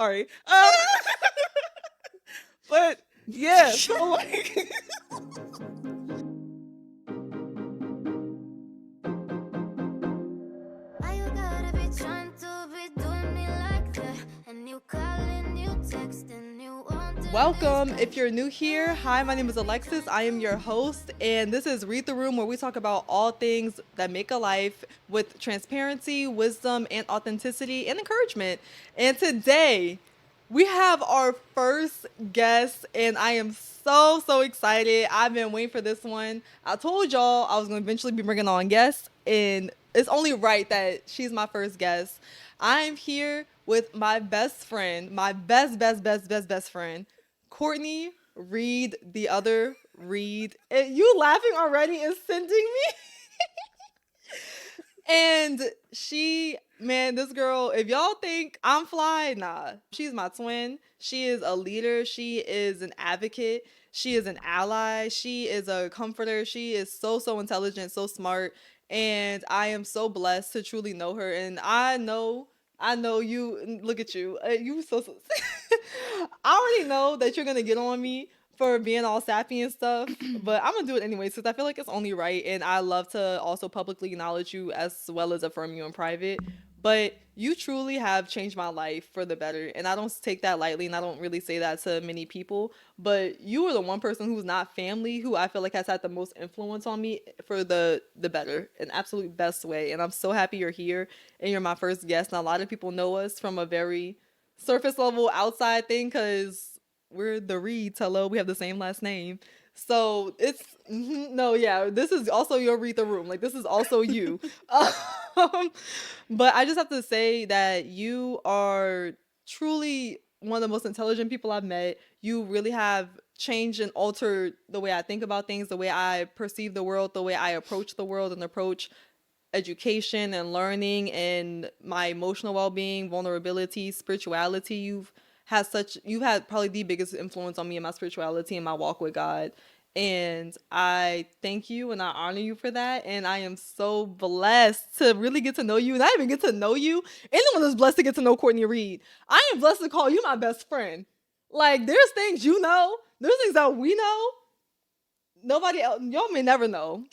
Sorry. But yeah, so like Why you gotta be trying to be doing me like that? And you calling, you texting, you want to Welcome. If you're new here, hi, my name is Alexis. I am your host, and this is Read the Room, where we talk about all things that make a life with transparency, wisdom, and authenticity and encouragement. And today, we have our first guest, and I am so excited. I've been waiting for this one. I told y'all I was going to eventually be bringing on guests, and it's only right that she's my first guest. I'm here with my best friend, my best friend, Courtney Reed, the other Reed. And you laughing already is sending me. And this girl, if y'all think I'm fly, nah. She's my twin. She is a leader. She is an advocate. She is an ally. She is a comforter. She is so intelligent, so smart. And I am so blessed to truly know her. And I know you. Look at you. You so. I already know that you're gonna get on me for being all sappy and stuff, but I'm gonna do it anyways because I feel like it's only right, and I love to also publicly acknowledge you as well as affirm you in private. But you truly have changed my life for the better, and I don't take that lightly, and I don't really say that to many people. But you are the one person who's not family who I feel like has had the most influence on me for the better, an absolute best way. And I'm so happy you're here and you're my first guest. And a lot of people know us from a very surface level outside thing because we're the Reeds. Hello, we have the same last name. So it's no, yeah. This is also your Read the Room. Like this is also you. But I just have to say that you are truly one of the most intelligent people I've met. You really have changed and altered the way I think about things, the way I perceive the world, the way I approach the world and approach education and learning and my emotional well-being, vulnerability, spirituality. You've had probably the biggest influence on me in my spirituality and my walk with God. And I thank you and I honor you for that. And I am so blessed to really get to know you. And I even get to know you. Anyone is blessed to get to know Courtney Reed. I am blessed to call you my best friend. Like there's things you know, there's things that we know. Nobody else, y'all may never know.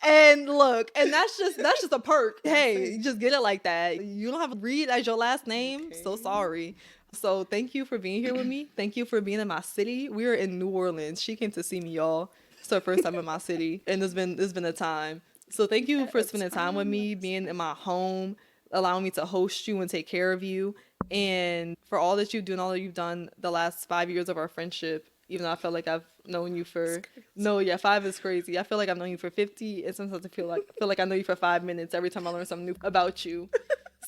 And look, and that's just a perk. Hey, you just get it like that. You don't have Reed as your last name. Okay. So sorry. So thank you for being here with me. Thank you for being in my city. We are in New Orleans. She came to see me, y'all. It's her first time in my city, and it's been a time. So thank you for spending time with me, being in my home, allowing me to host you and take care of you, and for all that you do and all that you've done the last 5 years of our friendship. Even though I feel like I've known you for 5 is crazy. I feel like I've known you for 50, and sometimes I feel like I know you for 5 minutes every time I learn something new about you.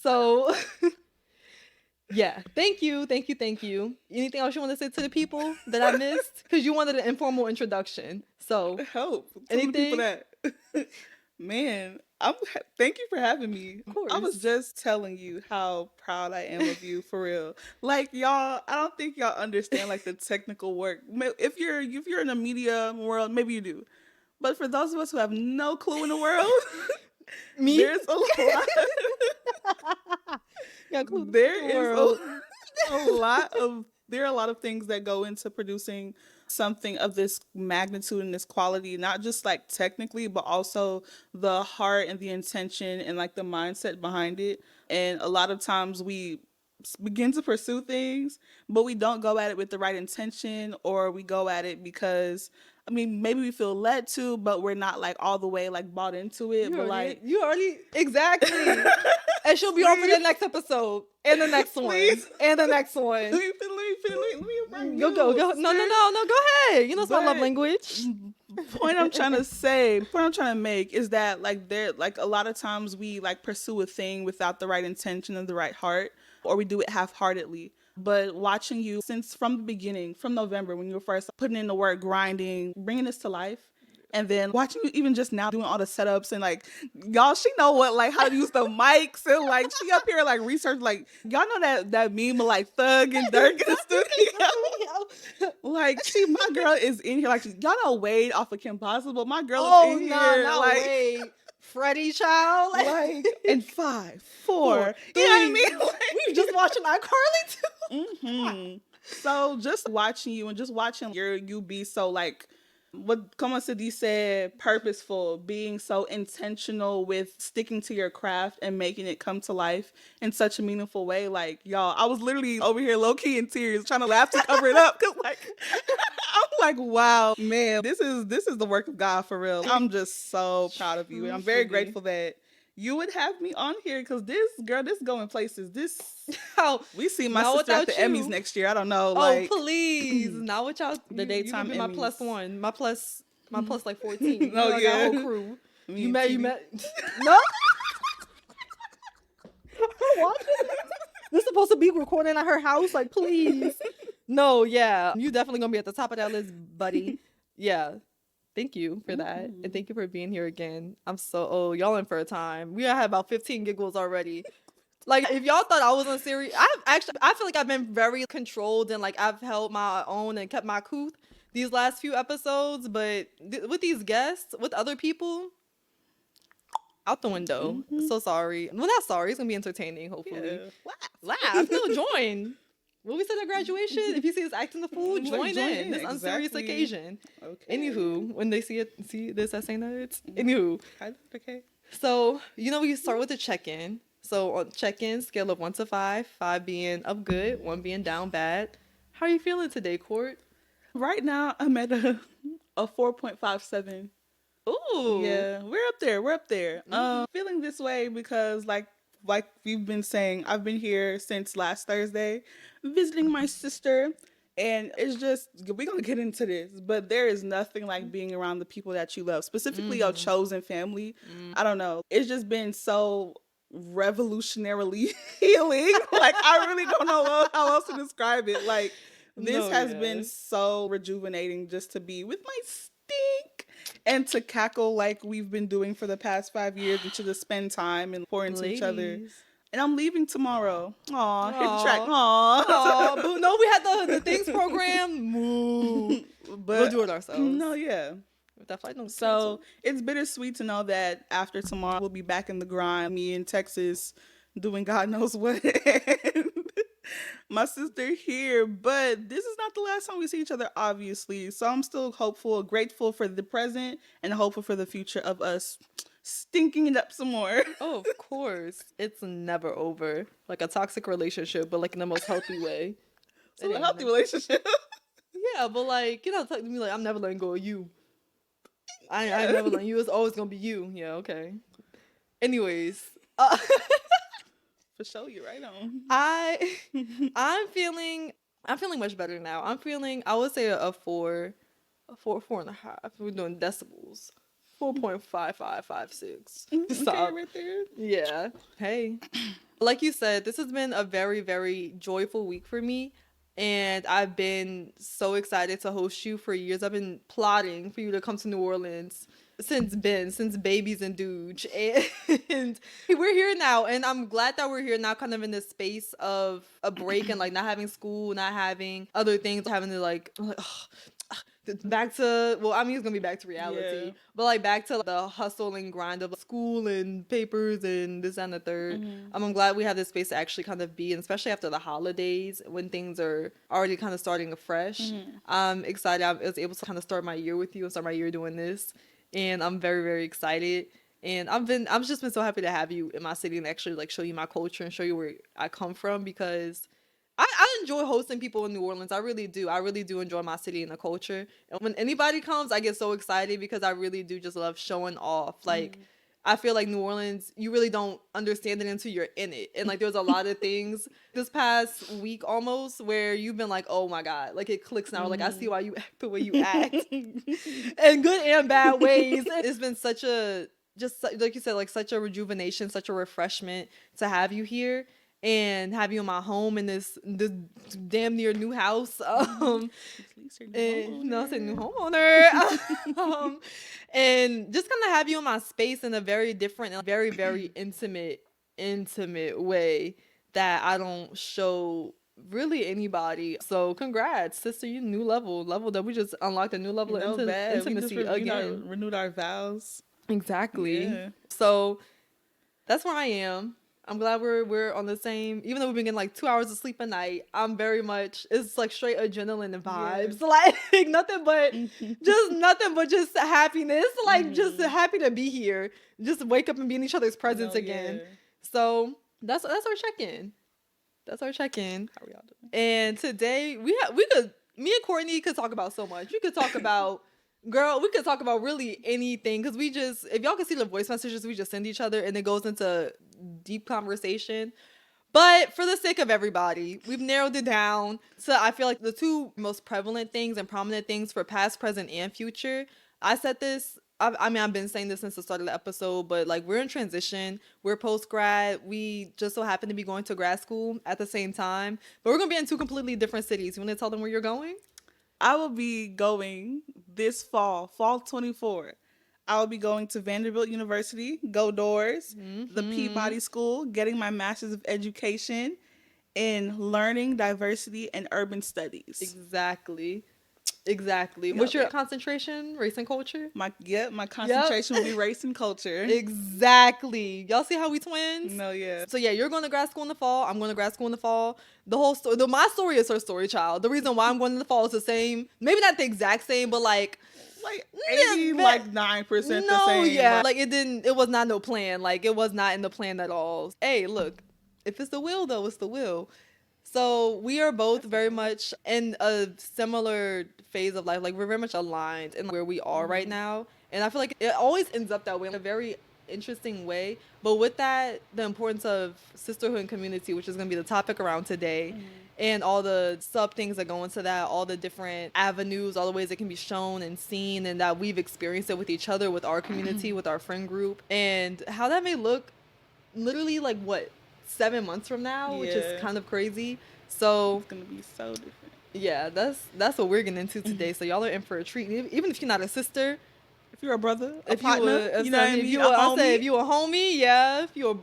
So yeah, thank you. Anything else you want to say to the people that I missed? Because you wanted an informal introduction. So help. Anything? People that man, thank you for having me. Of course. I was just telling you how proud I am of you, for real. Like y'all, I don't think y'all understand like the technical work. If you're in the media world, maybe you do. But for those of us who have no clue in the world, me, there's a lot. There are a lot of things that go into producing something of this magnitude and this quality, not just like technically, but also the heart and the intention and like the mindset behind it. And a lot of times we begin to pursue things, but we don't go at it with the right intention, or we go at it because maybe we feel led to, but we're not like all the way like bought into it. You already exactly. And she'll be on for the next episode and the next one and the next one. Let me go. No, go ahead. You know it's my love language. Point I'm trying to make is that like there, like a lot of times we like pursue a thing without the right intention and the right heart, or we do it half-heartedly. But watching you since from the beginning, from November when you were first putting in the work, grinding, bringing this to life, and then watching you even just now doing all the setups and like y'all, she know what like how to use the mics and like she up here like research, like y'all know that meme of like Thug and Dirk in the studio. Like my girl is in here, like y'all know Wade off of Kim Possible. My girl is in here. Not like Wade. Freddie, child. Like, and 5, 4, Four, you know what I three. mean? Like, We were just watching iCarly too. hmm So just watching you and just watching you be so like what Kama Sadi said, purposeful, being so intentional with sticking to your craft and making it come to life in such a meaningful way. Like, y'all, I was literally over here low key in tears trying to laugh to cover it up because like I'm like, wow, man, this is the work of God for real. I'm just so proud of you. And I'm very Truthfully. grateful that you would have me on here because this going places. This Oh, we see my not sister at the without Emmys you. next year. I don't know. Oh, Like, please. Not with y'all. The You daytime could be my Emmys. plus one. My plus like 14. You Oh, know, I got a yeah. whole crew. I You mean, met. No. Watching this supposed to be recording at her house. Like, please. No, yeah. You definitely gonna be at the top of that list, buddy. Yeah. Thank you for that. And thank you for being here again. I'm so y'all in for a time. We had about 15 giggles already. Like, if y'all thought I was unserious, I feel like I've been very controlled and like I've held my own and kept my couth these last few episodes, but with these guests, with other people, out the window. So sorry. Well, not sorry. It's gonna be entertaining, hopefully. yeah. Laugh. No, join. What we said at graduation, if you see us acting the fool, Like, join join in. in, This unserious exactly. occasion. Okay. Anywho, when they see this as St. Nuts. Anywho. Okay. So, we start with the check-in. So on check-in, scale of 1 to 5, 5 being up good, 1 being down bad. How are you feeling today, Court? Right now, I'm at a 4.57. Ooh. Yeah, we're up there. Feeling this way because like we've been saying, I've been here since last Thursday, visiting my sister, and it's just we're gonna get into this, but there is nothing like being around the people that you love, specifically your chosen family. I don't know. It's just been so revolutionarily healing. Like I really don't know how else to describe it. Like this has been so rejuvenating just to be with my stink and to cackle like we've been doing for the past 5 years and to just spend time and pour into each other. And I'm leaving tomorrow. Aw, hit the track. Aw. But no, we had the things program. Moo. But We'll do it ourselves. No, yeah. That flight don't So cancel. it's bittersweet to know that after tomorrow we'll be back in the grind. Me in Texas doing God knows what. My sister here, but this is not the last time we see each other, obviously. So I'm still hopeful, grateful for the present, and hopeful for the future of us stinking it up some more. Oh, of course. It's never over. Like a toxic relationship, but like in the most healthy way. So a healthy relationship. Yeah, but like, talk to me like I'm never letting go of you. I never letting you. It's always gonna be you. Yeah, okay. Anyways, For sure, you're right on. I'm feeling much better now. I would say a 4 and a half. We're doing decibels. 4.5556. Okay, Stop. right there. Yeah. Hey. Like you said, this has been a very, very joyful week for me. And I've been so excited to host you for years. I've been plotting for you to come to New Orleans since babies and Dooge. And we're here now. And I'm glad that we're here now, kind of in this space of a break and like not having school, not having other things, having to like back to, well, I mean, it's gonna be back to reality, Yeah. but like back to the hustle and grind of school and papers and this and the third. I'm glad we have this space to actually kind of be, and especially after the holidays when things are already kind of starting afresh. I'm excited. I was able to kind of start my year with you and start my year doing this, and I'm very, very excited. And I've just been so happy to have you in my city and actually like show you my culture and show you where I come from, because I enjoy hosting people in New Orleans. I really do. I really do enjoy my city and the culture. And when anybody comes, I get so excited because I really do just love showing off. Like, I feel like New Orleans, you really don't understand it until you're in it. And like, there's a lot of things this past week almost where you've been like, oh my God, like it clicks now. Like, I see why you act the way you act in good and bad ways. It's been such a, just like you said, like such a rejuvenation, such a refreshment to have you here. And have you in my home in this damn near new house. And no, I said new homeowner. And just kind of have you in my space in a very different and very, very intimate way that I don't show really anybody. So congrats, sister, you new level that we just unlocked a new level of intimacy we just again. renewed our vows. Exactly. Yeah. So that's where I am. I'm glad we're on the same. Even though we've been getting like 2 hours of sleep a night, I'm very much. It's like straight adrenaline and vibes. Like nothing but just happiness. Like just happy to be here. Just wake up and be in each other's presence again. So that's our check-in. That's our check-in. How are y'all doing? And today me and Courtney could talk about so much. We could talk about girl, we could talk about really anything because we just, if y'all can see the voice messages we just send each other, and it goes into deep conversation. But for the sake of everybody, we've narrowed it down to, I feel like, the two most prevalent things and prominent things for past, present, and future. I said this, I mean, I've been saying this since the start of the episode, but like we're in transition. We're post-grad. We just so happen to be going to grad school at the same time, but we're going to be in two completely different cities. You want to tell them where you're going? I will be going this fall 24. I will be going to Vanderbilt University, go Doors, the Peabody School, getting my Master's of Education in Learning, Diversity, and Urban Studies. Exactly. What's your concentration? Race and culture? My concentration will be race and culture. Exactly. Y'all see how we twins? No, yeah. So yeah, you're going to grad school in the fall. I'm going to grad school in the fall. The whole story, my story is her story, child. The reason why I'm going in the fall is the same. Maybe not the exact same, but like 80, like 9% the same. Yeah. Like it was not no plan. Like it was not in the plan at all. Hey, look, if it's the will though, it's the will. So we are both very much in a similar phase of life. Like we're very much aligned in where we are right now. And I feel like it always ends up that way in a very interesting way. But with that, the importance of sisterhood and community, which is going to be the topic around today, and all the sub things that go into that, all the different avenues, all the ways it can be shown and seen, and that we've experienced it with each other, with our community, with our friend group, and how that may look literally like 7 months from now, which is kind of crazy. So it's gonna be so different. Yeah, that's what we're getting into today. So y'all are in for a treat. Even if you're not a sister, if you're a brother, a if partner, you know what I mean? If you a homie, yeah. If you're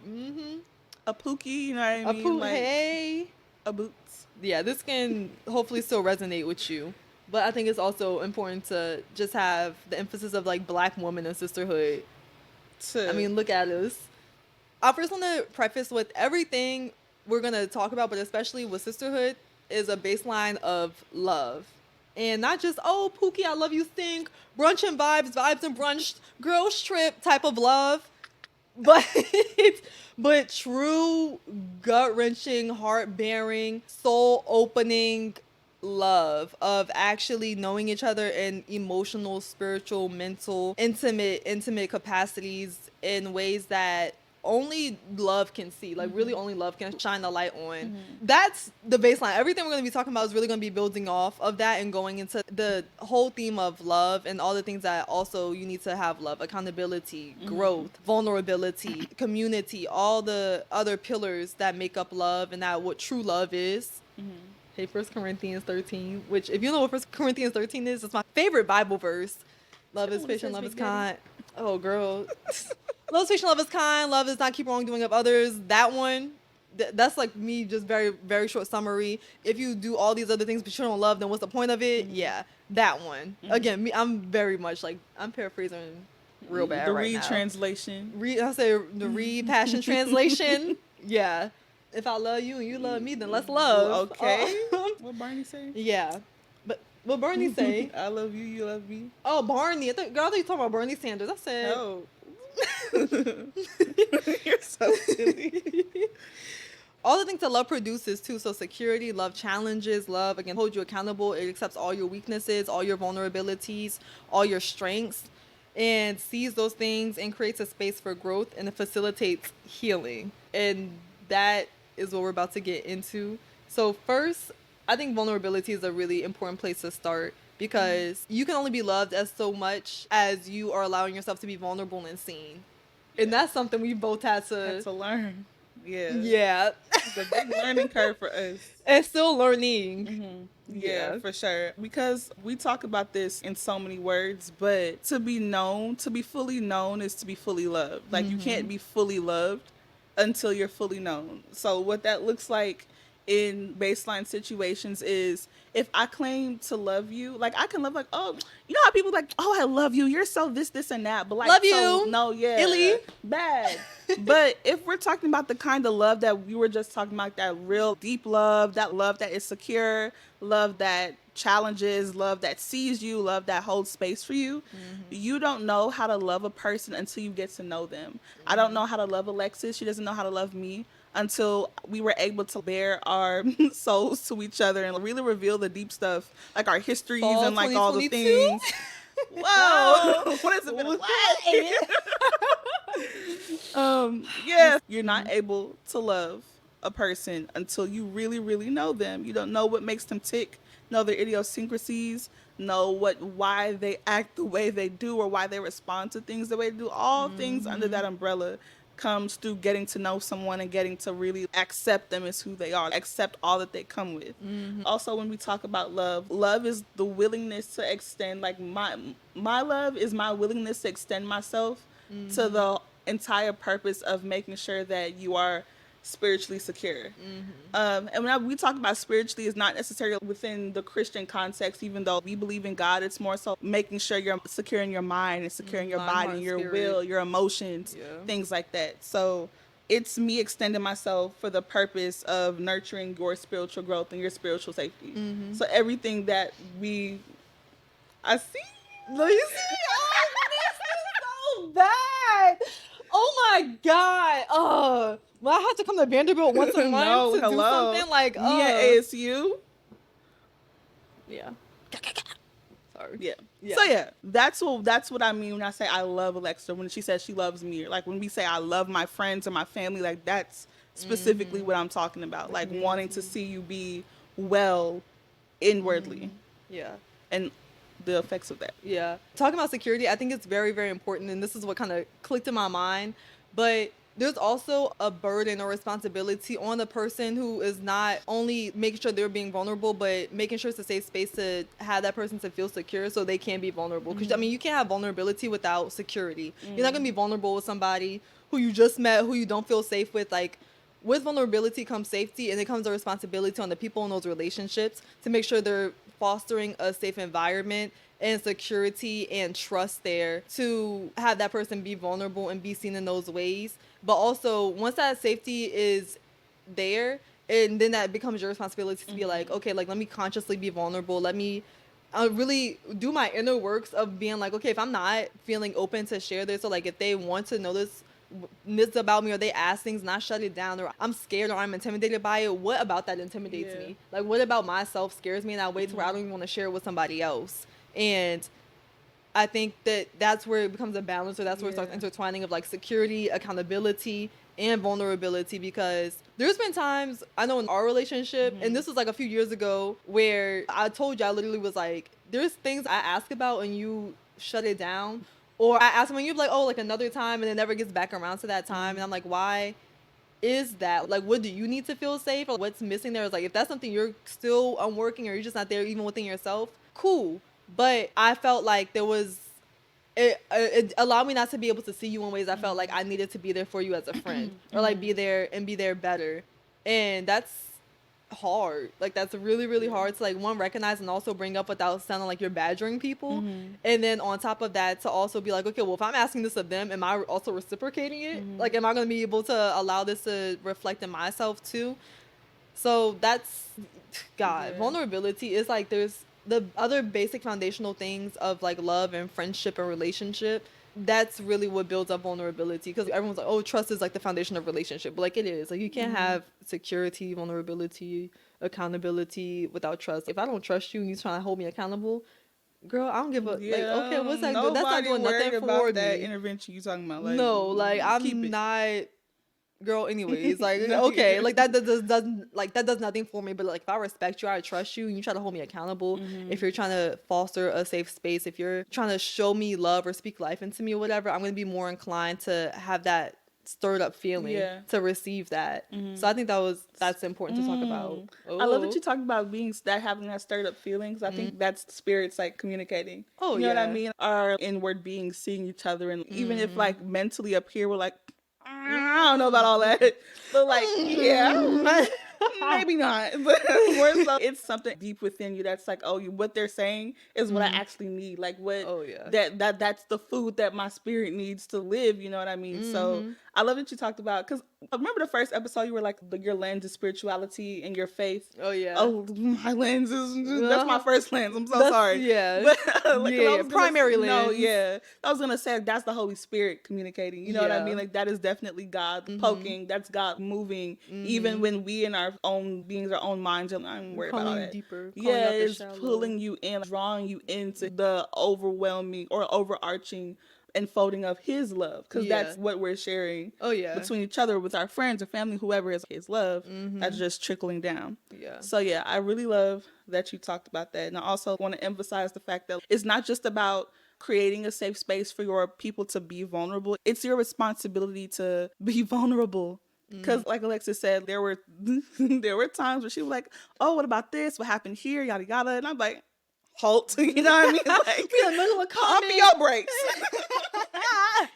a pookie, you know what I mean? Hey. A boots. Yeah, this can hopefully still resonate with you. But I think it's also important to just have the emphasis of like Black woman and sisterhood. I mean, look at us. I first want to preface with everything we're going to talk about, but especially with sisterhood, is a baseline of love. And not just, oh, Pookie, I love you, think, brunch and vibes and brunch, girls trip type of love. But true, gut-wrenching, heart-bearing, soul-opening love of actually knowing each other in emotional, spiritual, mental, intimate capacities in ways that only love can see, like really only love can shine the light on. That's the baseline. Everything we're going to be talking about is really going to be building off of that and going into the whole theme of love and all the things that also you need to have: love, accountability, growth, vulnerability, community, all the other pillars that make up love and that what true love is. Hey, 1 Corinthians 13, which if you know what 1 Corinthians 13 is, it's my favorite Bible verse. Love is patient, love is kind. Oh, girl. Love is patient, love is kind, love is not keep wrongdoing of others. That one, that's like me, just very, very short summary. If you do all these other things but you don't love, then what's the point of it? Yeah, that one. Again, I'm very much like, I'm paraphrasing real bad right now. The Reed translation. I say the Reed Passion Translation. Yeah. If I love you and you love me, then let's love. Okay. What Barney say? Yeah. But what Barney say? I love you, you love me. Oh, Barney. Girl, I thought you were talking about Bernie Sanders. I said. Oh. You're so silly. All the things that love produces too. So security, love challenges, love, again, hold you accountable. It accepts all your weaknesses, all your vulnerabilities, all your strengths, and sees those things and creates a space for growth, and it facilitates healing. And that is what we're about to get into. So first, I think vulnerability is a really important place to start, because you can only be loved as so much as you are allowing yourself to be vulnerable and seen. And that's something we both had to learn. Yeah. Yeah. It's a big learning curve for us. And still learning. Yeah, for sure. Because we talk about this in so many words, but to be fully known is to be fully loved. Like you can't be fully loved until you're fully known. So what that looks like in baseline situations is if I claim to love you, like I can love like, oh, you know how people like, oh, I love you, you're so this and that, but like, Love so, you. no, yeah, Illy. bad. But if we're talking about the kind of love that we were just talking about, that real deep love that is secure, love that challenges, love that sees you, love that holds space for you, you don't know how to love a person until you get to know them. I don't know how to love Alexis. She doesn't know how to love me until we were able to bare our souls to each other and really reveal the deep stuff, like our histories Fall and like all the 2022? things. Whoa, what has it been like? Yeah, you're not able to love a person until you really, really know them. You don't know what makes them tick, know their idiosyncrasies, know why they act the way they do or why they respond to things the way they do. All things under that umbrella comes through getting to know someone and getting to really accept them as who they are, accept all that they come with. Also, when we talk about love is the willingness to extend, like my love is my willingness to extend myself to the entire purpose of making sure that you are spiritually secure. And when we talk about spiritually, it's not necessarily within the Christian context, even though we believe in God. It's more so making sure you're secure in your mind and secure in your Mind, heart, body, and your spirit. will, your emotions, Yeah. things like that. So it's me extending myself for the purpose of nurturing your spiritual growth and your spiritual safety. So everything that I see. No, you see? Oh, this is so bad. Oh my God. Well, I have to come to Vanderbilt once a month No, to do hello. something like, Me at ASU. yeah. Sorry. Yeah. Yeah. So yeah, that's what I mean when I say I love Alexa. When she says she loves me, or like when we say I love my friends and my family, like that's specifically what I'm talking about. Like wanting to see you be well inwardly Yeah. and the effects of that. Yeah. Talking about security, I think it's very, very important. And this is what kind of clicked in my mind. But there's also a burden or responsibility on the person who is not only making sure they're being vulnerable, but making sure it's a safe space to have that person to feel secure so they can be vulnerable. Because, I mean, you can't have vulnerability without security. You're not going to be vulnerable with somebody who you just met, who you don't feel safe with. Like, with vulnerability comes safety, and it comes a responsibility on the people in those relationships to make sure they're fostering a safe environment and security and trust there to have that person be vulnerable and be seen in those ways. But also, once that safety is there, and then that becomes your responsibility to be like, okay, like, let me consciously be vulnerable. Let me really do my inner works of being like, okay, if I'm not feeling open to share this, or like if they want to know this about me, or they ask things and I shut it down, or I'm scared or I'm intimidated by it, what about that intimidates me? Like, what about myself scares me in that way to where I don't even want to share it with somebody else? And I think that's where it becomes a balance, or that's where it starts intertwining of like security, accountability, and vulnerability. Because there's been times, I know in our relationship, and this was like a few years ago, where I told you, I literally was like, there's things I ask about and you shut it down. Or I ask them and you're like, oh, like another time, and it never gets back around to that time. And I'm like, why is that? Like, what do you need to feel safe? Or what's missing there? Is like, if that's something you're still unworking, or you're just not there even within yourself, cool. But I felt like there was, it allowed me not to be able to see you in ways I felt like I needed to be there for you as a friend, or like be there better. And that's hard. Like, that's really, really hard to like, one, recognize and also bring up without sounding like you're badgering people. And then on top of that, to also be like, okay, well, if I'm asking this of them, am I also reciprocating it? Like, am I going to be able to allow this to reflect in myself too? So that's, God, vulnerability is like, there's the other basic foundational things of like love and friendship and relationship. That's really what builds up vulnerability, because everyone's like, oh, trust is like the foundation of relationship, but like, it is like, you can't have security, vulnerability, accountability without trust. If I don't trust you and you're trying to hold me accountable, girl, I don't give a like, okay, what's that do? That's not doing nothing for that me. intervention you talking about. Like, No, like, I'm not, girl, anyways, like, okay, like that doesn't like, that does nothing for me. But like, if I respect you, I trust you, and you try to hold me accountable, if you're trying to foster a safe space, if you're trying to show me love or speak life into me or whatever, I'm gonna be more inclined to have that stirred up feeling to receive that. So I think that's important to talk about. I love that you talked about having that stirred up feelings. I think that's spirits like communicating. Oh, you know what I yeah. mean? Our inward beings seeing each other, and even if like mentally up here we're like, I don't know about all that, but like, yeah. Maybe not, but more so it's something deep within you that's like, oh, what they're saying is what I actually need. Like what Oh, yeah. that's the food that my spirit needs to live. You know what I mean? So I love that you talked about, because remember the first episode you were like your lens is spirituality and your faith. Oh, yeah. Oh, my lens is that's my first lens. I'm so That's- sorry. yeah. But like, Yeah, I was primary No, lens. yeah. I was gonna say that's the Holy Spirit communicating. You know what I Yeah. mean? Like that is definitely God poking. That's God moving. Even when we in our own beings, our own minds, I'm worried about all Calling you that. deeper. Calling Yeah, out the it's shallow. pulling you in, drawing you into the overwhelming or overarching unfolding of His love, because Yeah. that's what we're sharing. Oh, yeah. Between each other, with our friends or family, whoever is His love, that's just trickling down. Yeah. So yeah, I really love that you talked about that, and I also want to emphasize the fact that it's not just about creating a safe space for your people to be vulnerable. It's your responsibility to be vulnerable. Because like Alexis said, there were times where she was like, oh, what about this? What happened here? Yada yada. And I'm like, halt. You know what I mean? Like, Be in the middle of pump comment. your brakes.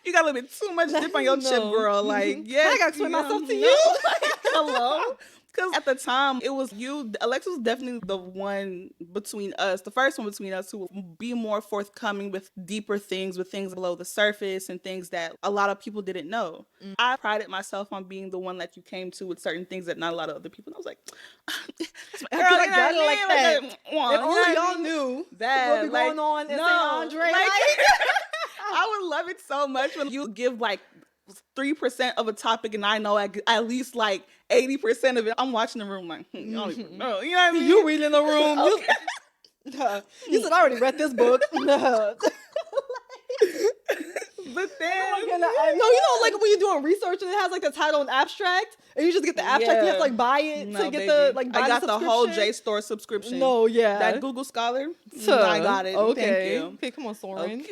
You got a little bit too much dip on your chip, No. girl. Like, yeah. I gotta explain myself to no. you. Like, hello? Because at the time, it was you. Alexis was definitely the one between us, the first one between us, who would be more forthcoming with deeper things, with things below the surface and things that a lot of people didn't know. I prided myself on being the one that you came to with certain things that not a lot of other people. And I was like, Girl, I got it like that. If If only y'all knew that what be like, going on in no, St. Andre. like, I would love it so much when you give like 3% of a topic and I know at least like 80% of it. I'm watching the room like, you don't even know. You know what I mean? You reading in the room. Okay. You said, I already read this book. No, But then, you know, like when you're doing research and it has like the title and abstract, and you just get the abstract, you have to like buy it No, to get baby. the like buy I got the whole subscription. JSTOR subscription. No, yeah. That Google Scholar, Tuh. I got it. Okay. Thank you. Okay, come on, Soren. Okay.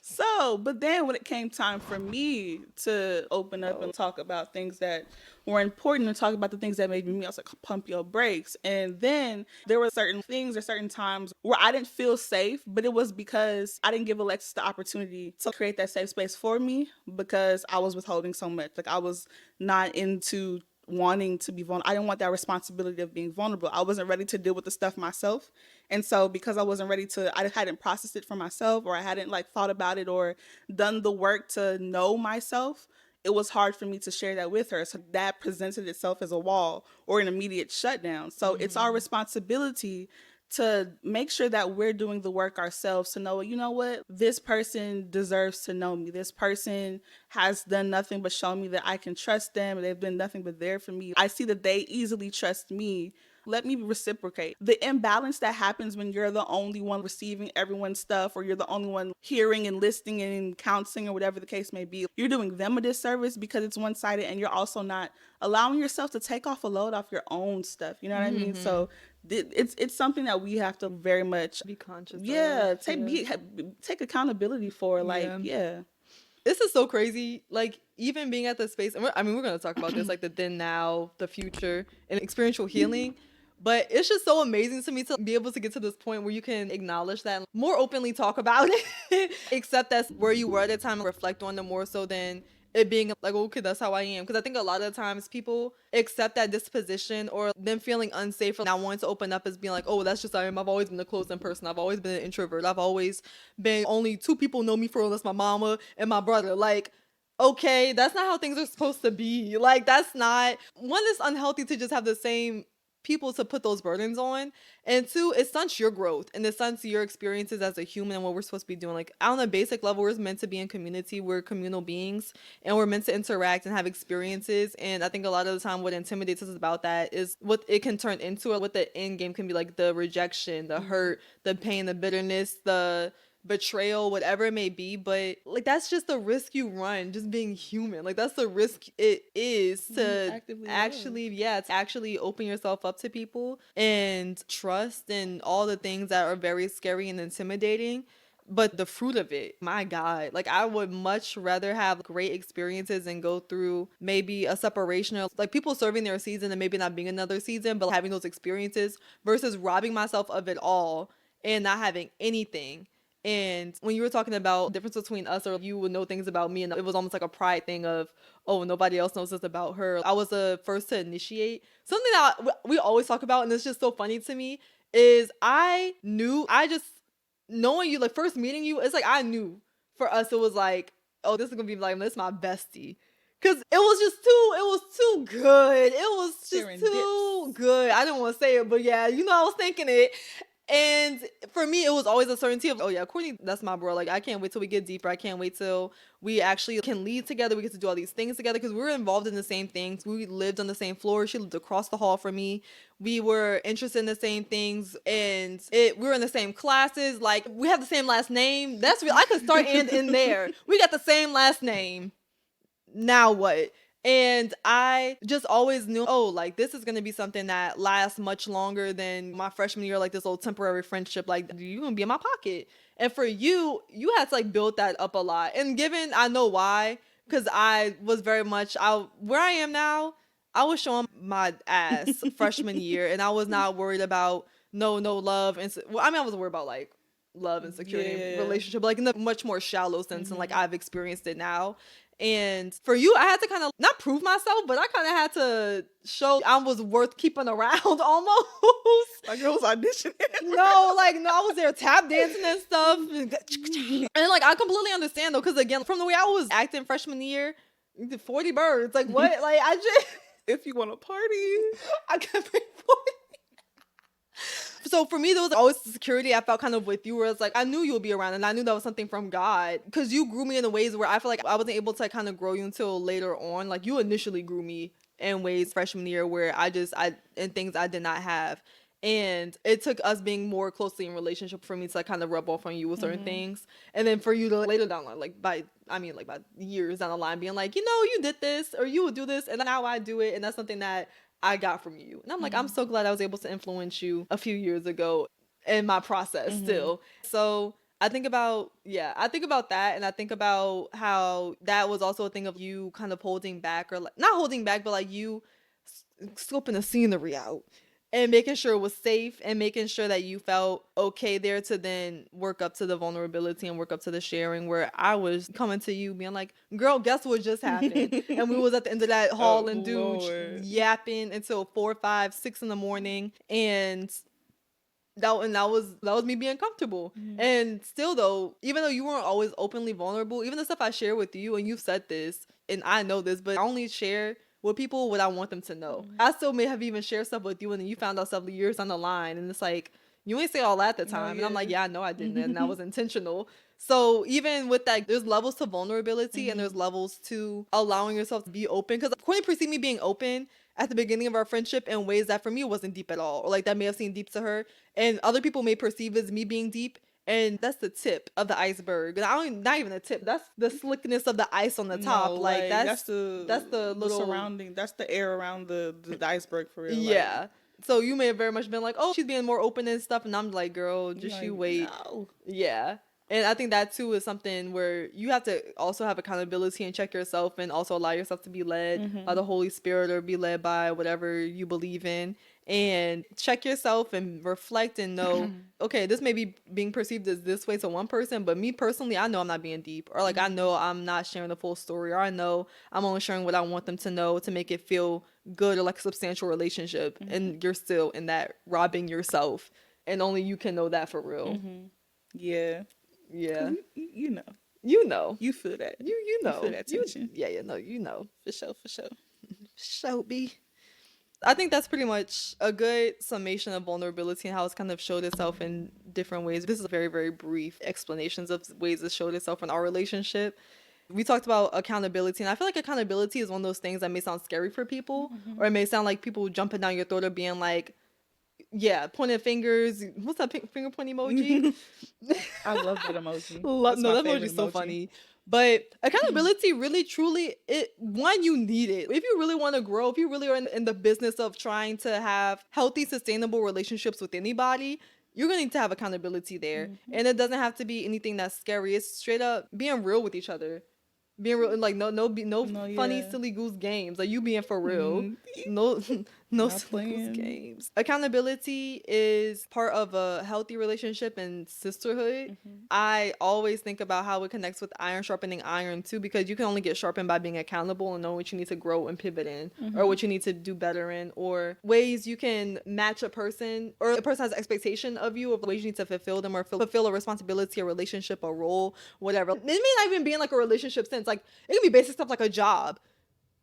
So, but then when it came time for me to open up and talk about things that were important and talk about the things that made me, I was like, pump your brakes. And then there were certain things or certain times where I didn't feel safe, but it was because I didn't give Alexis the opportunity to create that safe space for me, because I was withholding so much. Like I was not into wanting to be vulnerable. I didn't want that responsibility of being vulnerable. I wasn't ready to deal with the stuff myself. And so because I wasn't ready to, I hadn't processed it for myself, or I hadn't like thought about it or done the work to know myself, it was hard for me to share that with her. So that presented itself as a wall or an immediate shutdown. So it's our responsibility to make sure that we're doing the work ourselves, to know, you know what, this person deserves to know me. This person has done nothing but show me that I can trust them. They've been nothing but there for me. I see that they easily trust me. Let me reciprocate. The imbalance that happens when you're the only one receiving everyone's stuff, or you're the only one hearing and listening and counseling, or whatever the case may be, you're doing them a disservice because it's one-sided, and you're also not allowing yourself to take off a load off your own stuff. You know what I mean? So it's something that we have to very much Be conscious. yeah of. take accountability for. Like yeah. This is so crazy. Like, even being at the space, and we're going to talk about this, like the then, now, the future, and experiential healing. But it's just so amazing to me to be able to get to this point where you can acknowledge that and more openly talk about it, accept that's where you were at the time, and reflect on it more so than it being like, okay, that's how I am. Because I think a lot of times people accept that disposition, or them feeling unsafe for not wanting to open up, as being like, oh, that's just I am. I've always been a closed-in person. I've always been an introvert. I've always been, only two people know me for real. That's my mama and my brother. Like, okay, that's not how things are supposed to be. Like, that's not, one, it's unhealthy to just have the same people to put those burdens on, and two, it stunts your growth and it stunts your experiences as a human and what we're supposed to be doing. Like, on a basic level, we're meant to be in community. We're communal beings, and we're meant to interact and have experiences. And I think a lot of the time what intimidates us about that is what it can turn into, or what the end game can be, like the rejection, the hurt, the pain, the bitterness, the betrayal, whatever it may be. But like, that's just the risk you run, just being human. Like, that's the risk it is to actually open yourself up to people and trust, and all the things that are very scary and intimidating. But the fruit of it, my God, like, I would much rather have great experiences and go through maybe a separation, or like people serving their season and maybe not being another season, but having those experiences, versus robbing myself of it all and not having anything. And when you were talking about the difference between us, or you would know things about me, and it was almost like a pride thing of, oh, nobody else knows this about her. I was the first to initiate. Something that we always talk about, and it's just so funny to me, is knowing you, like first meeting you, it's like I knew for us, it was like, oh, this is going to be like, this is my bestie. Because it was too good. It was just too good. I didn't want to say it, but yeah, I was thinking it. And for me, it was always a certainty of, oh yeah, Courtney, that's my bro. Like, I can't wait till we get deeper. I can't wait till we actually can lead together. We get to do all these things together because we were involved in the same things. We lived on the same floor. She lived across the hall from me. We were interested in the same things, and we were in the same classes. Like, we have the same last name. That's real. I could start and end there. We got the same last name. Now what? And I just always knew, oh, like this is going to be something that lasts much longer than my freshman year, like this little temporary friendship. Like, you're going to be in my pocket. And for you, you had to like build that up a lot. And given, I know why, because I was very much, where I am now, I was showing my ass freshman year, and I was not worried about no love. And I was worried about like love and security and relationship, like in the much more shallow sense, and like I've experienced it now. And for you, I had to kind of not prove myself, but I kind of had to show I was worth keeping around almost. Like I was auditioning. No, I was there tap dancing and stuff. And like, I completely understand though, because again, from the way I was acting freshman year, 40 birds, like what? Like, I just. If you want to party, I can bring 40. So for me, there was always the security I felt kind of with you, where it's like, I knew you would be around, and I knew that was something from God, because you grew me in the ways where I feel like I wasn't able to kind of grow you until later on. Like, you initially grew me in ways freshman year where in things I did not have. And it took us being more closely in relationship for me to like kind of rub off on you with certain things. And then for you to later down the line, like by years down the line, being like, you did this, or you would do this, and now I do it. And that's something that I got from you. And I'm like, I'm so glad I was able to influence you a few years ago in my process still. So I think about that, and I think about how that was also a thing of you kind of holding back, or like not holding back, but like you scoping the scenery out and making sure it was safe, and making sure that you felt okay there to then work up to the vulnerability and work up to the sharing, where I was coming to you being like, girl, guess what just happened? And we was at the end of that hall and dude yapping until 4, 5, 6 in the morning. And that was me being comfortable. And still though, even though you weren't always openly vulnerable, even the stuff I share with you, and you've said this, and I know this, but I only share with people what I want them to know. I still may have even shared stuff with you, and then you found out several years down the line, and it's like, you ain't say all that at the time. And I'm like, yeah, I know I didn't, and that was intentional. So even with that, there's levels to vulnerability, and there's levels to allowing yourself to be open. Because Courtney perceived me being open at the beginning of our friendship in ways that for me wasn't deep at all, or like that may have seemed deep to her, and other people may perceive as me being deep. And that's the tip of the iceberg. And not even the tip. That's the slickness of the ice on the top. No, like that's the little surrounding. That's the air around the iceberg for real. Yeah. Like, so you may have very much been like, oh, she's being more open and stuff, and I'm like, girl, just like, you wait. No. Yeah. And I think that too is something where you have to also have accountability and check yourself, and also allow yourself to be led by the Holy Spirit, or be led by whatever you believe in. And check yourself and reflect and know, okay, this may be being perceived as this way to one person, but me personally, I know I'm not being deep, or like I know I'm not sharing the full story, or I know I'm only sharing what I want them to know to make it feel good, or like a substantial relationship. And you're still in that robbing yourself, and only you can know that for real. Yeah. You know. You feel that. You know. You feel that tension. You know. For sure. So be. I think that's pretty much a good summation of vulnerability and how it's kind of showed itself in different ways. This is very, very brief explanations of ways it showed itself in our relationship. We talked about accountability, and I feel like accountability is one of those things that may sound scary for people, or it may sound like people jumping down your throat, or being like, pointing fingers. What's that finger point emoji? I love that emoji. That emoji's so funny. But accountability really, truly, you need it. If you really want to grow, if you really are in the business of trying to have healthy, sustainable relationships with anybody, you're going to need to have accountability there. And it doesn't have to be anything that's scary. It's straight up being real with each other. Being real, like no funny, silly goose games. Like, you being for real. No Not senseless playing. games. Accountability is part of a healthy relationship and sisterhood. I always think about how it connects with iron sharpening iron too, because you can only get sharpened by being accountable and knowing what you need to grow and pivot in, or what you need to do better in, or ways you can match a person, or a person has an expectation of you, of ways you need to fulfill them, or fulfill a responsibility, a relationship, a role, whatever. It may not even be in like a relationship sense. Like it can be basic stuff like a job.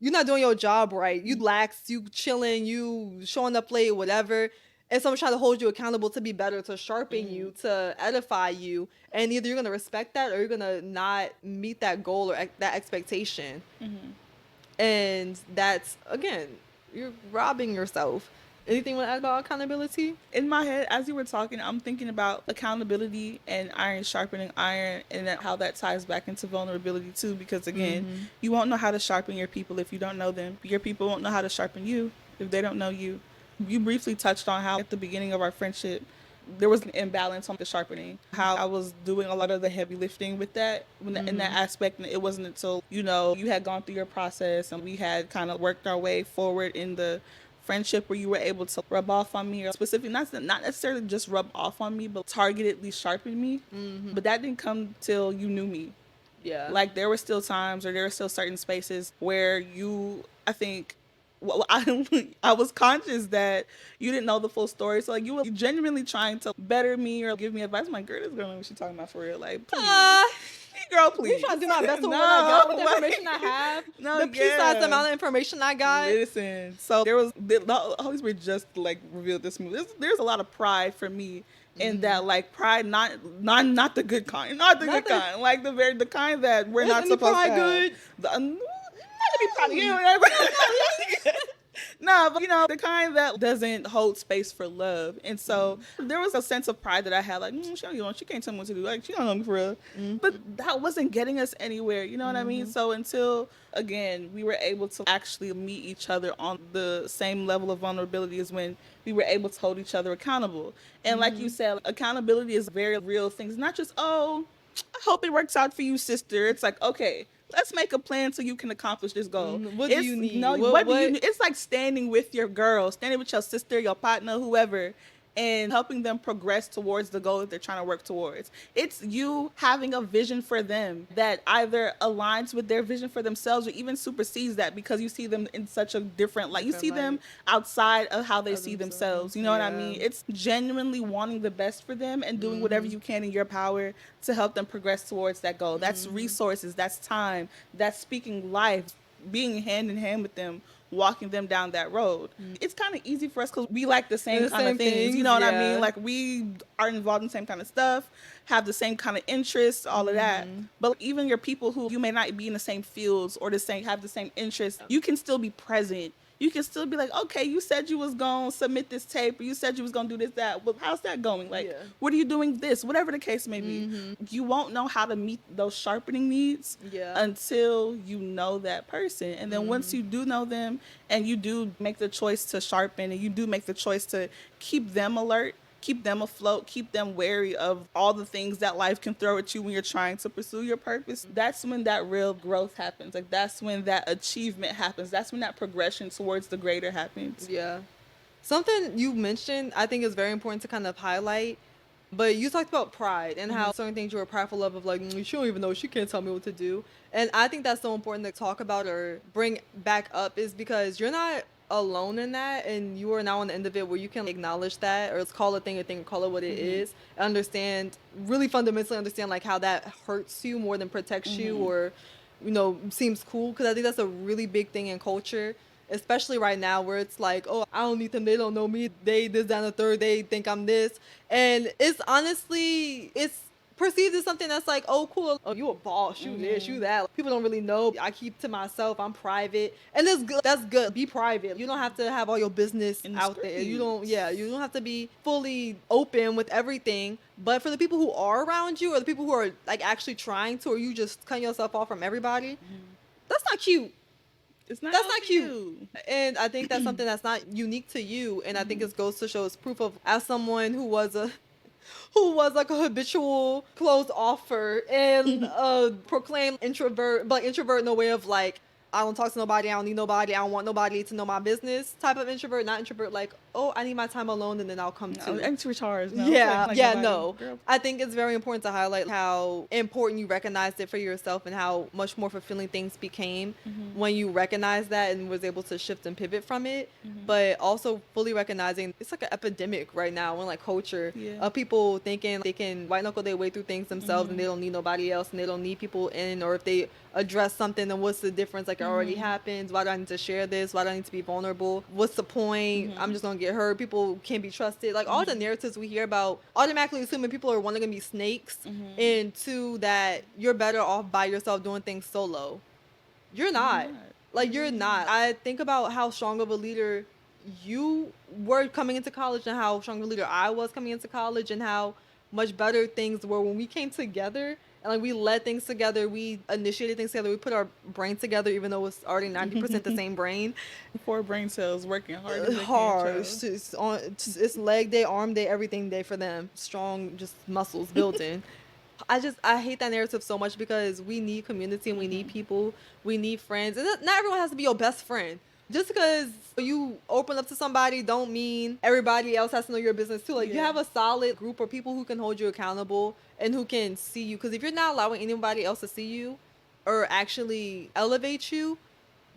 You're not doing your job right. You lax, you chilling, you showing up late, whatever. And someone's trying to hold you accountable to be better, to sharpen you, to edify you. And either you're going to respect that or you're going to not meet that goal or that expectation. And that's, again, you're robbing yourself. Anything you want to add about accountability? In my head, as you were talking, I'm thinking about accountability and iron sharpening iron, and how that ties back into vulnerability too. Because again, you won't know how to sharpen your people if you don't know them. Your people won't know how to sharpen you if they don't know you. You briefly touched on how at the beginning of our friendship, there was an imbalance on the sharpening. How I was doing a lot of the heavy lifting with that in that aspect, and it wasn't until you had gone through your process and we had kind of worked our way forward in the friendship where you were able to rub off on me, or specifically not necessarily just rub off on me, but targetedly sharpen me. But that didn't come till you knew me. Yeah. Like there were still times, or there were still certain spaces where I think, well, I was conscious that you didn't know the full story. So like you were genuinely trying to better me or give me advice. I'm like, girl, this girl knows what she's talking about for real. Like, please. Girl, please. I'm trying to do my best with what I got, with the information I have. No, the pea-sized amount of information I got. Listen, so there was, the Holy Spirit just like revealed this movie. There's a lot of pride for me in that, like pride, not the good kind, not the good kind, like the kind that we're not supposed to have. Good. Not to be proud of you. No, but the kind that doesn't hold space for love. And so there was a sense of pride that I had, like, she can't tell me what to do. Like, she don't know me for real. But that wasn't getting us anywhere. You know what I mean? So until, again, we were able to actually meet each other on the same level of vulnerability is when we were able to hold each other accountable. And like you said, accountability is very real things. It's not just, oh, I hope it works out for you, sister. It's like, okay, let's make a plan so you can accomplish this goal. What do you need? What do you need? It's like standing with your girl, standing with your sister, your partner, whoever, and helping them progress towards the goal that they're trying to work towards. It's you having a vision for them that either aligns with their vision for themselves or even supersedes that, because you see them in such a different light. You see them outside of how they see themselves. You know what I mean? It's genuinely wanting the best for them and doing whatever you can in your power to help them progress towards that goal. That's resources, that's time, that's speaking life, being hand in hand with them, walking them down that road. It's kind of easy for us because we like the same kind of things. You know what I mean? Like we are involved in the same kind of stuff, have the same kind of interests, all of that. But even your people who you may not be in the same fields or have the same interests, you can still be present. You can still be like, okay, you said you was going to submit this tape, or you said you was going to do this, that. Well, how's that going? Like, what are you doing this? Whatever the case may be. You won't know how to meet those sharpening needs until you know that person. And then once you do know them and you do make the choice to sharpen, and you do make the choice to keep them alert, keep them afloat, keep them wary of all the things that life can throw at you when you're trying to pursue your purpose, that's when that real growth happens. Like that's when that achievement happens. That's when that progression towards the greater happens. Yeah. Something you mentioned I think is very important to kind of highlight, but you talked about pride and how certain things you were prideful of like, she don't even know, she can't tell me what to do. And I think that's so important to talk about or bring back up, is because you're not alone in that, and you are now on the end of it where you can acknowledge that, or let's call a thing, call it what it is, really fundamentally understand like how that hurts you more than protects you, or seems cool, because I think that's a really big thing in culture, especially right now, where it's like, oh, I don't need them, they don't know me, they this, that, and the third, they think I'm this. And it's honestly, it's perceived as something that's like, oh, cool, oh, you a boss, you this, you that. People don't really know. I keep to myself, I'm private. And that's good. That's good. Be private. You don't have to have all your business out there. You don't have to be fully open with everything. But for the people who are around you, or the people who are like actually trying to, or you just cut yourself off from everybody, that's not cute. That's not cute. And I think that's something that's not unique to you. And I think it goes to show, it's proof of, as someone who was like a habitual closed offer and proclaimed introvert, but introvert in a way of like, I don't talk to nobody, I don't need nobody, I don't want nobody to know my business type of introvert. Not introvert like, oh, I need my time alone and then I'll come to. Extra charge. No, Yeah, like yeah, nobody. no. Girl. I think it's very important to highlight how important you recognized it for yourself and how much more fulfilling things became when you recognized that and was able to shift and pivot from it. But also fully recognizing it's like an epidemic right now in like culture of people thinking they can white knuckle their way through things themselves and they don't need nobody else and they don't need people in, or if they address something, then what's the difference? Like, it already happens. Why do I need to share this? Why do I need to be vulnerable? What's the point? I'm just gonna get hurt. People can't be trusted. Like, all the narratives we hear about automatically assuming people are, one, gonna be snakes, and two, that you're better off by yourself doing things solo. You're not. Like, you're not. I think about how strong of a leader you were coming into college and how strong of a leader I was coming into college, and how much better things were when we came together and like we led things together, we initiated things together, we put our brain together, even though it's already 90% the same brain. 4 brain cells working hard. As they Hard. Can, It's leg day, arm day, everything day for them. Strong, just muscles building. I hate that narrative so much because we need community and we need people, we need friends, and not everyone has to be your best friend. Just because you open up to somebody don't mean everybody else has to know your business too. Like, you have a solid group of people who can hold you accountable and who can see you. Because if you're not allowing anybody else to see you or actually elevate you,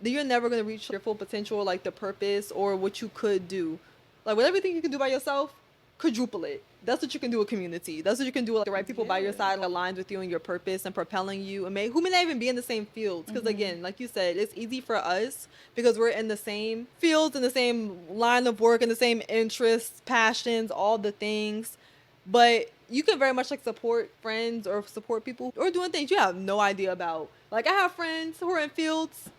then you're never going to reach your full potential, like the purpose or what you could do. Like, with everything you can do by yourself, quadruple it. That's what you can do with community. That's what you can do with the right people by your side, aligned with you and your purpose and propelling you, and who may not even be in the same fields. Because again, like you said, it's easy for us because we're in the same fields, in the same line of work, in the same interests, passions, all the things. But you can very much like support friends or support people or doing things you have no idea about. Like, I have friends who are in fields.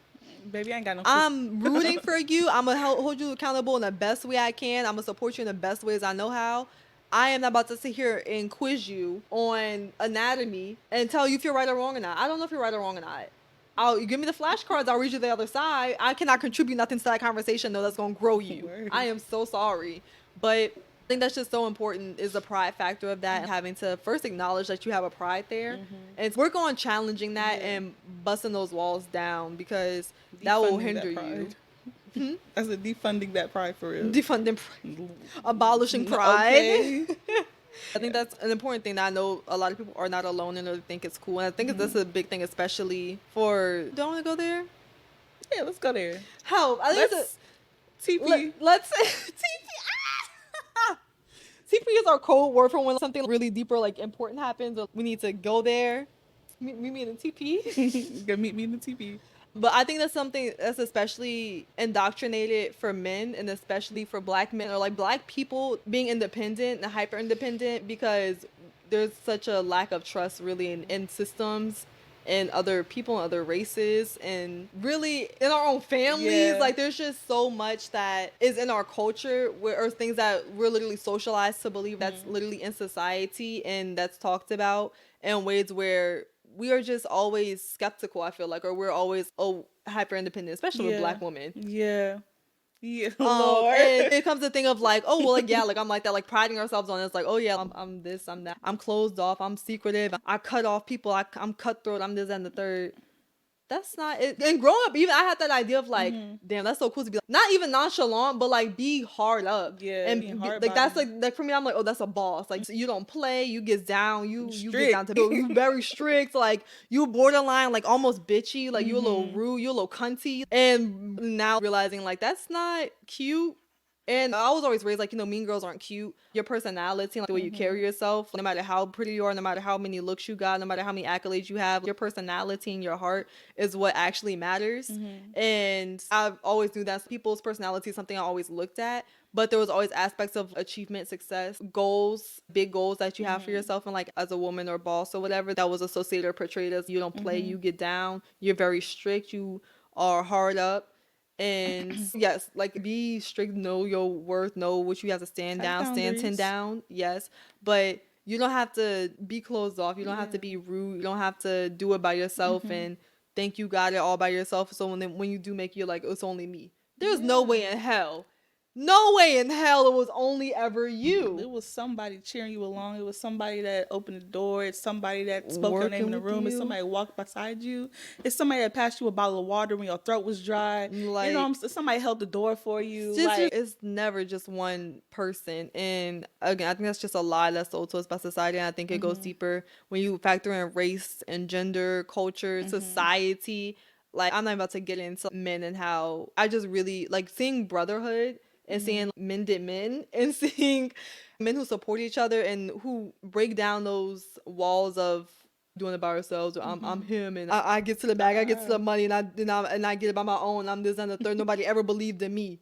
Baby, I ain't got no. I'm rooting for you. I'm gonna hold you accountable in the best way I can. I'm gonna support you in the best ways I know how. I am not about to sit here and quiz you on anatomy and tell you if you're right or wrong or not. I don't know if you're right or wrong or not. You give me the flashcards, I'll read you the other side. I cannot contribute nothing to that conversation, though, that's going to grow you. Word. I am so sorry. But I think that's just so important, is the pride factor of that, and having to first acknowledge that you have a pride there. And work on challenging that and busting those walls down, because that will hinder you. As a defunding that pride for real. Defunding abolishing pride. Okay. I think that's an important thing that I know a lot of people are not alone in or think it's cool. And I think that's a big thing, especially for... Do I want to go there? Yeah, let's go there. Help. I think let's TP. Let's TP. TP is our code word for when something really deeper, like important happens, or we need to go there. Meet me in the TP. Gonna meet me in the TP. But I think that's something that's especially indoctrinated for men, and especially for black men, or like black people being independent and hyper independent, because there's such a lack of trust really in systems and other people and other races, and really in our own families. Like, there's just so much that is in our culture or things that we're literally socialized to believe that's literally in society and that's talked about in ways where we are just always skeptical, I feel like, or we're always hyper independent, especially with black women. Yeah, Lord. And it comes to thing of like, oh, well, like, yeah, like, I'm like that, like, priding ourselves on it. It's like, oh yeah, I'm this, I'm that, I'm closed off, I'm secretive, I cut off people, I'm cutthroat, I'm this and the third. That's not it. And growing up, even I had that idea of like, damn, that's so cool to be like, not even nonchalant, but like be hard up. Yeah, and like that's like for me, I'm like, oh, that's a boss. Like, so you don't play, you get down, you get down to you very strict, like you borderline, like almost bitchy, like you a little rude, you a little cunty. And now realizing like that's not cute. And I was always raised like, mean girls aren't cute. Your personality, like the way you carry yourself, no matter how pretty you are, no matter how many looks you got, no matter how many accolades you have, your personality and your heart is what actually matters. And I've always knew that people's personality is something I always looked at. But there was always aspects of achievement, success, goals, big goals that you have for yourself. And like as a woman or boss or whatever, that was associated or portrayed as you don't play, you get down, you're very strict, you are hard up. And yes, like be strict, know your worth, know what you have to stand down, stand 10 down. Yes. But you don't have to be closed off. You don't have to be rude. You don't have to do it by yourself and think you got it all by yourself. So when you do make it, you're like, it's only me. There's no way in hell No way in hell it was only ever you. It was somebody cheering you along. It was somebody that opened the door. It's somebody that spoke your name Working in the with room. It's you. somebody that walked beside you. It's somebody that passed you a bottle of water when your throat was dry. Like, Somebody held the door for you. it's never just one person. And again, I think that's just a lie that's sold to us by society. And I think it goes deeper when you factor in race and gender, culture, society. Like, I'm not about to get into men and how I just really like seeing brotherhood and seeing men did men and seeing men who support each other and who break down those walls of doing it by ourselves. Or I'm him and I get to the bag, I get to the money, and I get it by my own. I'm this and the third. Nobody ever believed in me.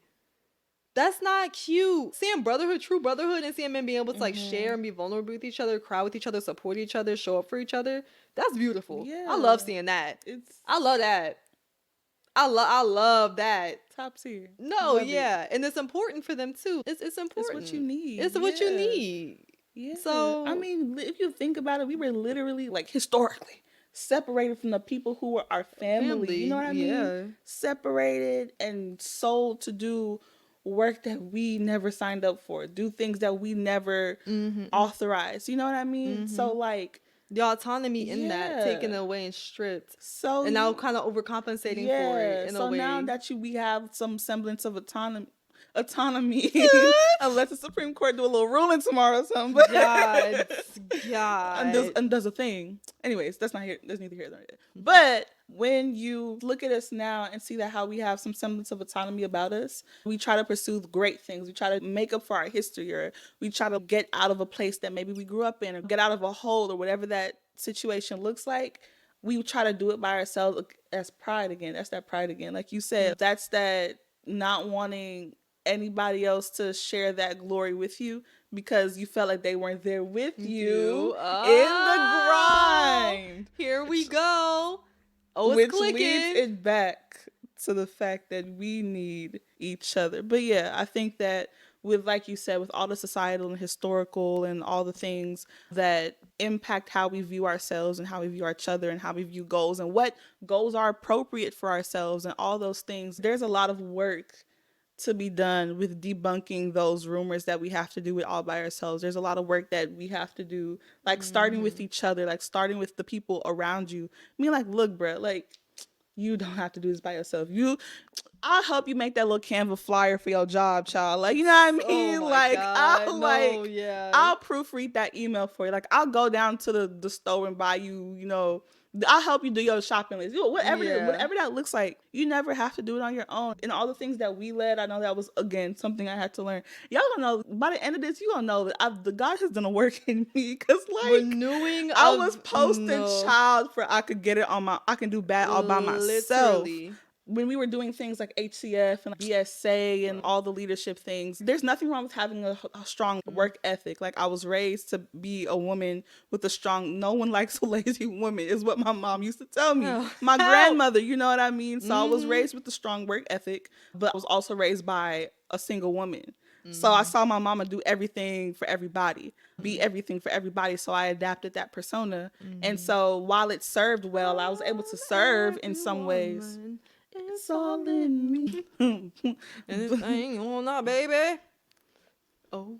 That's not cute. Seeing brotherhood, true brotherhood, and seeing men being able to like share and be vulnerable with each other, cry with each other, support each other, show up for each other. That's beautiful. Yeah. I love seeing that. It's I love that. I love that. top tier. No, Love it. yeah, and it's important for them too. It's important. It's what you need. It's what you Yeah. need. Yeah. So I mean, if you think about it, we were literally like historically separated from the people who were our family. You know what I mean? Yeah. Separated and sold to do work that we never signed up for, do things that we never authorized. You know what I mean? So like The autonomy in that taken Yeah. away and stripped, so and now you- kind of overcompensating for yeah. it in So a way. now that we have some semblance of autonomy, unless the Supreme Court do a little ruling tomorrow or something. But God. and does a thing. Anyways, that's neither here nor there. But when you look at us now and see that how we have some semblance of autonomy about us, we try to pursue great things. We try to make up for our history, or we try to get out of a place that maybe we grew up in, or get out of a hole, or whatever that situation looks like. We try to do it by ourselves as pride again. That's that pride again. Like you said, that's that not wanting anybody else to share that glory with you because you felt like they weren't there with you in the grind. Here we go. Oh, it's Which clicking. leads it back to the fact that we need each other. But yeah, I think that with, like you said, with all the societal and historical and all the things that impact how we view ourselves and how we view each other and how we view goals and what goals are appropriate for ourselves and all those things, there's a lot of work to be done with debunking those rumors that we have to do it all by ourselves. There's a lot of work that we have to do, like starting with each other, like starting with the people around you. I mean, like, look, bro, like, you don't have to do this by yourself. I'll help you make that little Canva flyer for your job, child. Like, you know what I mean? Oh my like, God. I'll proofread that email for you. Like, I'll go down to the store and buy you, I'll help you do your shopping list. Whatever that looks like. You never have to do it on your own. And all the things that we led, I know that was, again, something I had to learn. Y'all gonna know, by the end of this, you gonna know that the God has done a work in me. Because, like, renewing. I was posting child for I could get it I can do bad all by myself. Literally. When we were doing things like HCF and BSA and all the leadership things, there's nothing wrong with having a strong work ethic. Like, I was raised to be a woman with a strong, no one likes a lazy woman is what my mom used to tell me. My grandmother, you know what I mean? So I was raised with a strong work ethic, but I was also raised by a single woman. So I saw my mama do everything for everybody, be everything for everybody. So I adapted that persona. And so while it served well, I was able to serve in some ways. It's all in me. And this thing on that, baby. Oh.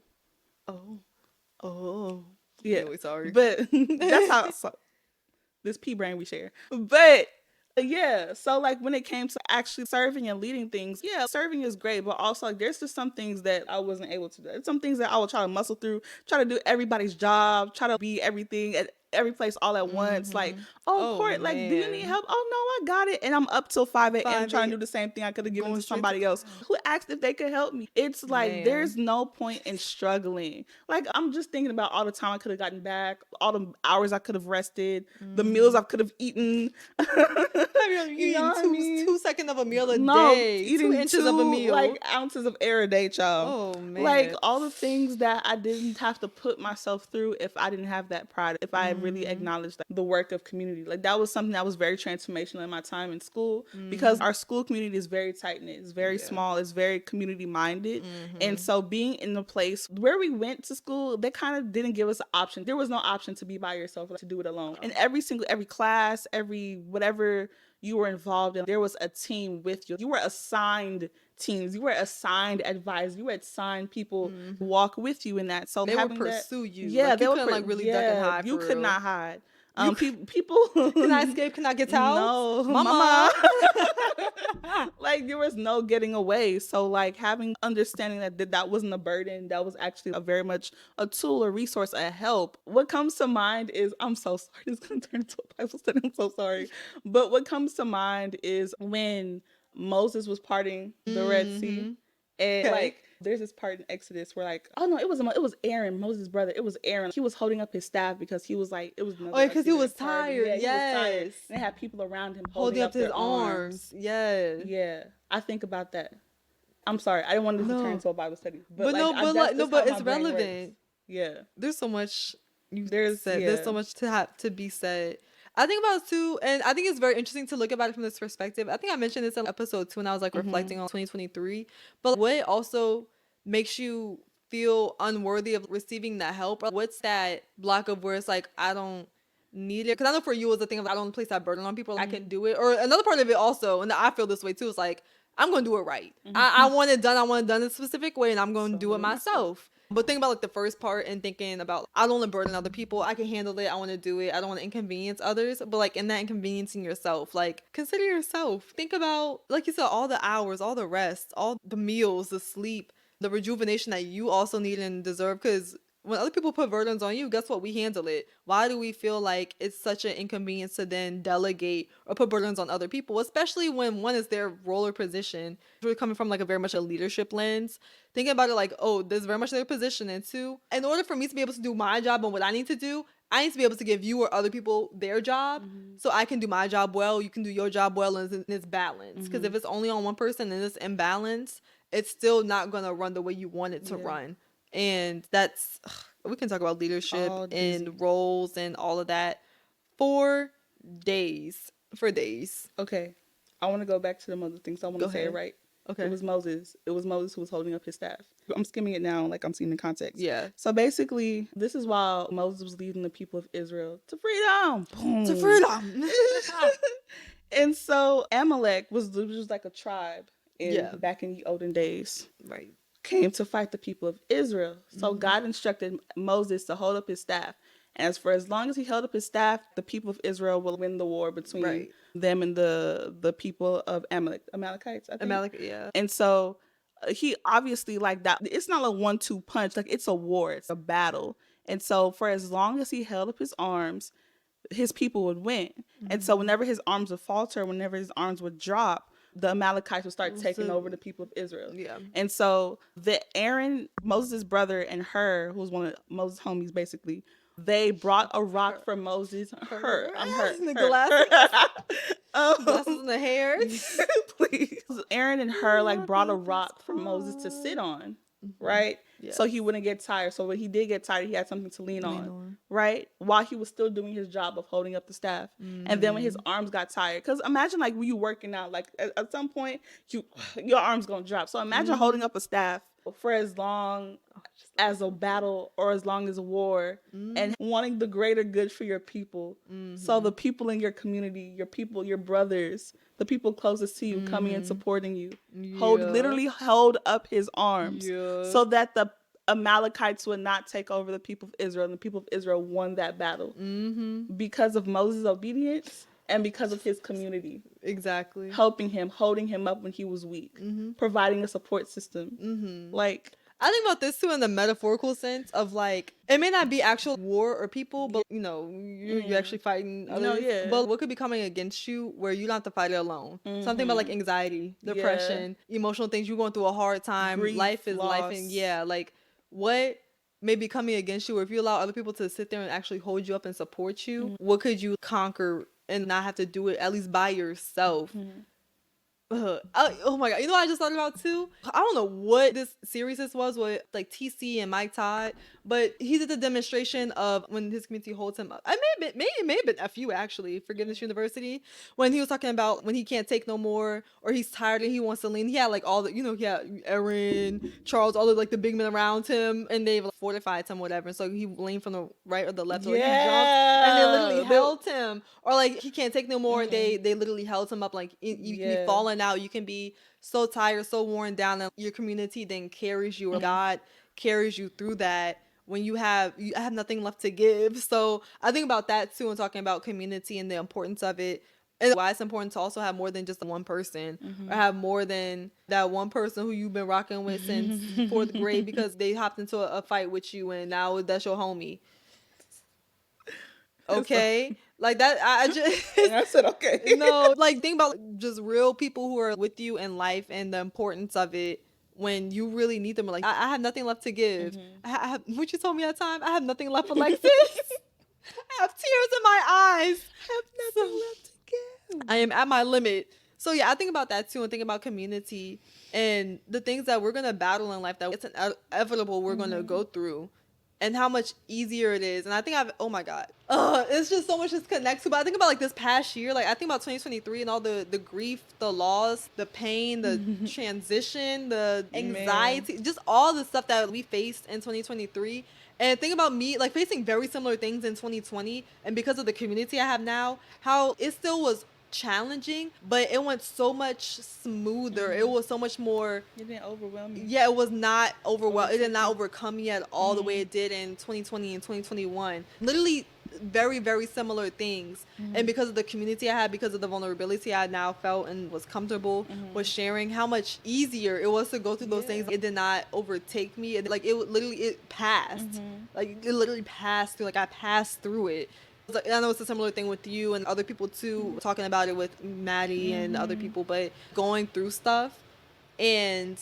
Yeah. Really sorry. But that's how this pea brain we share. But yeah, so like when it came to actually serving and leading things, yeah, serving is great, but also like there's just some things that I wasn't able to do. There's some things that I will try to muscle through, try to do everybody's job, try to be everything at every place all at once. Like, Court, like, do you need help? Oh, no, I got it. And I'm up till 5 a.m. trying to do the same thing I could have given to somebody else who asked if they could help me. It's like, there's no point in struggling. Like, I'm just thinking about all the time I could have gotten back, all the hours I could have rested, the meals I could have eaten. You know what I mean? 2 seconds of a meal a day. Eating 2 inches of a meal. like ounces of air a day, child. Oh, man. Like all the things that I didn't have to put myself through if I didn't have that pride, if I had really acknowledged the work of community. Like that was something that was very transformational in my time in school because our school community is very tight knit. It's very small. It's very community minded. And so being in the place where we went to school, they kind of didn't give us an option. There was no option to be by yourself, to do it alone. And every class, every whatever you were involved in, there was a team with you. You were assigned teams. You were assigned advisors. You were assigned people who walk with you in that. So They would having pursue you. yeah, Like, they you would couldn't like really duck and hide. you For could real. not hide. You People Can I escape? Can I get out? No, Mama. like there was no getting away. So like having understanding that wasn't a burden, that was actually a very much a tool, a resource, a help. What comes to mind is, I'm so sorry, this is gonna turn into a Bible study. I'm so sorry, but what comes to mind is when Moses was parting the Red Sea, and Okay. like there's this part in Exodus where like, oh no, it was Aaron, Moses' brother. It was Aaron. He was holding up his staff because he was like, it was another. Oh, because he like, was party. tired. Yeah, he was tired. Yes. And they had people around him Holding up to his their arms. Yes. Yeah, I think about that. I'm sorry, I didn't want this to turn No. into a Bible study, But like, no, I- but that's like no, just but how it's my brain works. relevant. Yeah, There's so much there's There's so much to have to be said. I think about it too, and I think it's very interesting to look about it from this perspective. I think I mentioned this in episode 2 when I was like reflecting on 2023. But what also makes you feel unworthy of receiving that help? Or what's that block of where it's like, I don't need it? Because I know for you, it's the thing of I don't place that burden on people. I can do it. Or another part of it also, and I feel this way too, is like, I'm going to do it right. I want it done. I want it done in a specific way, and I'm going to do it myself. But think about like the first part and thinking about, I don't want to burden other people. I can handle it. I want to do it. I don't want to inconvenience others. But like in that inconveniencing yourself, like consider yourself. Think about, like you said, all the hours, all the rest, all the meals, the sleep, the rejuvenation that you also need and deserve. Because when other people put burdens on you, guess what? We handle it. Why do we feel like it's such an inconvenience to then delegate or put burdens on other people, especially when one is their role or position? We're coming from like a very much a leadership lens, thinking about it like, oh, this is very much their position. And two, in order for me to be able to do my job and what I need to do, I need to be able to give you or other people their job so I can do my job well, you can do your job well, and it's balanced. Because if it's only on one person and it's imbalance, it's still not going to run the way you want it to run. And that's, we can talk about leadership and roles and all of that for days. Okay, I want to go back to the mother thing, so I want to say it right. Okay. It was Moses who was holding up his staff. I'm skimming it now, like I'm seeing the context. Yeah. So basically, this is while Moses was leading the people of Israel to freedom. Boom. To freedom. And so Amalek was like a tribe Yeah. back in the olden days. Right. Came to fight the people of Israel. So God instructed Moses to hold up his staff. And as long as he held up his staff, the people of Israel will win the war between them and the people of Amalekites, I think. Yeah. And so he obviously like that. It's not a 1-2 punch. Like it's a war. It's a battle. And so for as long as he held up his arms, his people would win. And so whenever his arms would falter, whenever his arms would drop, the Amalekites would start taking over the people of Israel. Yeah. And so the Aaron, Moses' brother, and Hur, who was one of Moses' homies, basically, they brought a rock for Moses. The glasses and the hair. Please. Aaron and Hur like brought a rock for Moses to sit on, right? Yes. So he wouldn't get tired. So when he did get tired, he had something to lean on, right? While he was still doing his job of holding up the staff. And then when his arms got tired, because imagine like when you working out, like at some point your arm's gonna drop. So imagine holding up a staff for as long as a battle or as long as a war and wanting the greater good for your people. So the people in your community, your people, your brothers, the people closest to you coming and supporting you, literally hold up his arms so that the Amalekites would not take over the people of Israel, and the people of Israel won that battle because of Moses' obedience and because of his community. Exactly. Helping him, holding him up when he was weak, providing a support system. Like, I think about this too in the metaphorical sense of like, it may not be actual war or people, but you know, you're actually fighting others. But what could be coming against you where you don't have to fight it alone? Something about like anxiety, depression, emotional things. You're going through a hard time. Grief, life is loss. life. And like what may be coming against you, or if you allow other people to sit there and actually hold you up and support you, what could you conquer and not have to do it at least by yourself? Oh my god, you know what I just thought about too? I don't know what this series was with like TC and Mike Todd, but he did the demonstration of when his community holds him up. It may have been FU actually, Forgiveness University, when he was talking about when he can't take no more or he's tired and he wants to lean. He had like all the, he had Aaron, Charles, all the like the big men around him, and they've like, fortified him, whatever. So he leaned from the right or the left, or like, he jumped and they literally held him, or like he can't take no more, and they literally held him up like you can be falling worn out, you can be so tired, so worn down, and your community then carries you, or God carries you through that when you have nothing left to give. So I think about that too, and talking about community and the importance of it, and why it's important to also have more than just one person, or have more than that one person who you've been rocking with since fourth grade because they hopped into a fight with you and now that's your homie. Okay, like that. I just And I said, okay. no, like think about just real people who are with you in life and the importance of it when you really need them. Like I have nothing left to give. I have what you told me that time. I have nothing left, Alexis. I have tears in my eyes. I have nothing left to give. I am at my limit. So yeah, I think about that too, and think about community and the things that we're gonna battle in life that it's inevitable we're gonna go through. And how much easier it is. And I think oh my God. It's just so much to connect to. But I think about like this past year, like I think about 2023 and all the grief, the loss, the pain, the transition, the anxiety, just all the stuff that we faced in 2023. And think about me like facing very similar things in 2020. And because of the community I have now, how it still was challenging, but it went so much smoother. It was so much more. It didn't overwhelm you. Yeah, it was not overwhelmed. It did not overcome me at all the way it did in 2020 and 2021. Literally very, very similar things. And because of the community I had, because of the vulnerability I now felt and was comfortable with sharing, how much easier it was to go through those things. It did not overtake me. It passed. Like it literally passed through. Like I passed through it. I know it's a similar thing with you and other people too, talking about it with Maddie and other people, but going through stuff and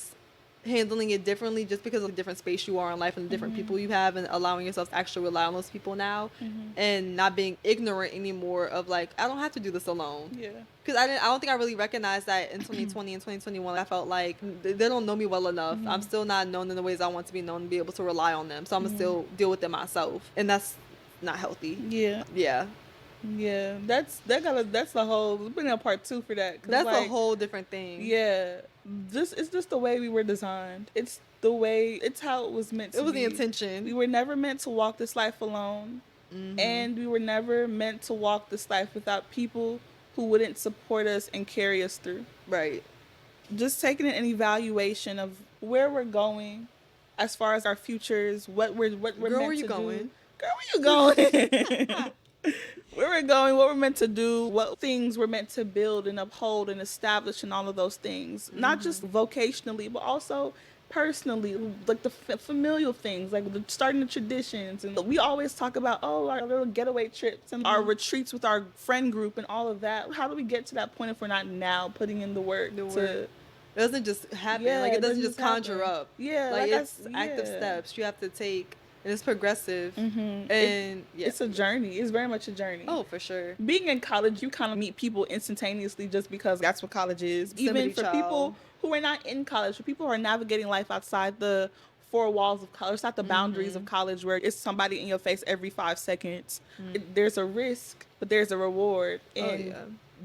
handling it differently just because of the different space you are in life and the different people you have, and allowing yourself to actually rely on those people now and not being ignorant anymore of like, I don't have to do this alone. Yeah. Because I don't think I really recognized that in 2020 and 2021. I felt like they don't know me well enough. I'm still not known in the ways I want to be known, to be able to rely on them. So I'm going to still deal with it myself. And that's not healthy. Yeah. That's the whole. We're putting a part 2 for that. That's like, a whole different thing. Yeah, it's just the way we were designed. It's the way. It's how it was meant to be. It was the intention. We were never meant to walk this life alone, and we were never meant to walk this life without people who wouldn't support us and carry us through. Right. Just taking an evaluation of where we're going, as far as our futures, what we're Girl, meant where you to going? do. Girl, where you going? Where we're going, what we're meant to do, what things we're meant to build and uphold and establish, and all of those things. Not just vocationally, but also personally, like the familial things, like starting the traditions. And we always talk about, our little getaway trips and our retreats with our friend group and all of that. How do we get to that point if we're not now putting in the work? It doesn't just happen. Yeah, like it doesn't just conjure up. Yeah, like it's active steps you have to take. And it's progressive. And it's a journey. It's very much a journey. Oh, for sure. Being in college, you kind of meet people instantaneously just because that's what college is. Even for people who are not in college, for people who are navigating life outside the 4 walls of college, not the boundaries of college where it's somebody in your face every 5 seconds. There's a risk, but there's a reward in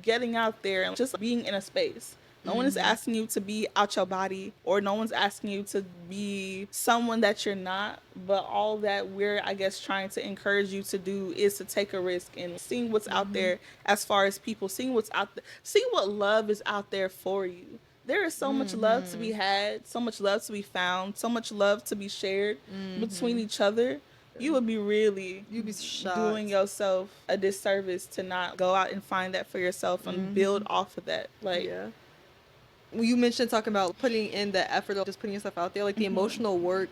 getting out there and just being in a space. No one is asking you to be out your body, or no one's asking you to be someone that you're not. But all that we're, I guess, trying to encourage you to do is to take a risk and seeing what's out there as far as people, seeing what's out there, seeing what love is out there for you. There is so much love to be had, so much love to be found, so much love to be shared between each other. You would be you'd be shocked. Doing yourself a disservice to not go out and find that for yourself and build off of that. You mentioned talking about putting in the effort of just putting yourself out there, like the emotional work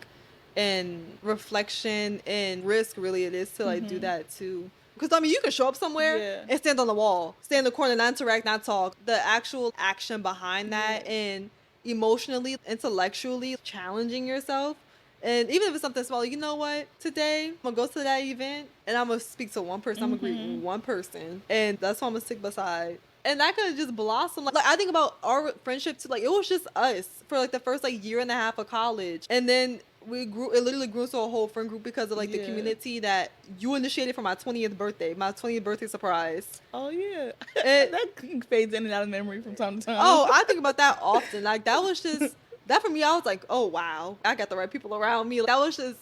and reflection and risk, really it is to like do that too. Because I mean, you can show up somewhere and stand on the wall, stand in the corner, not interact, not talk. The actual action behind that and emotionally, intellectually challenging yourself. And even if it's something small, you know what? Today, I'm going to go to that event and I'm going to speak to one person. I'm going to greet one person. And that's who I'm going to stick beside. And that could just blossom. Like I think about our friendship too. Like it was just us for like the first like year and a half of college, and then we grew. It literally grew to a whole friend group because of like the community that you initiated for my 20th birthday, my 20th birthday surprise. Oh yeah, that fades in and out of memory from time to time. Oh, I think about that often. Like that was just that for me. I was like, oh wow, I got the right people around me. Like, that was just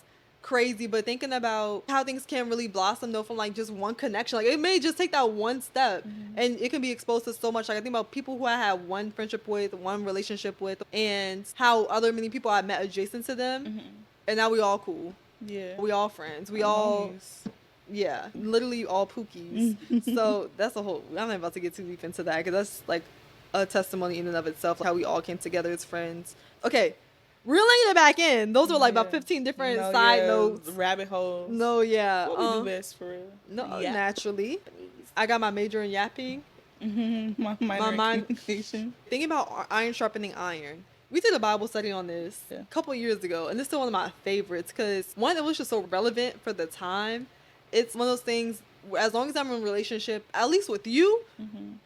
crazy, but thinking about how things can really blossom though from like just one connection. Like it may just take that one step and it can be exposed to so much. Like I think about people who I had one friendship with, one relationship with, and how other many people I met adjacent to them. And now we all cool. Yeah. We all friends. We all, yeah, literally all pookies. So that's a whole, I'm not about to get too deep into that because that's like a testimony in and of itself, how we all came together as friends. Okay, reeling it back in. Those were like about 15 different side notes. Rabbit holes. No, yeah. What we do best for real. No, naturally. I got my major in yapping. My minor in communication. Thinking about iron sharpening iron. We did a Bible study on this a couple years ago, and this is still one of my favorites because one, it was just so relevant for the time. It's one of those things, as long as I'm in a relationship, at least with you,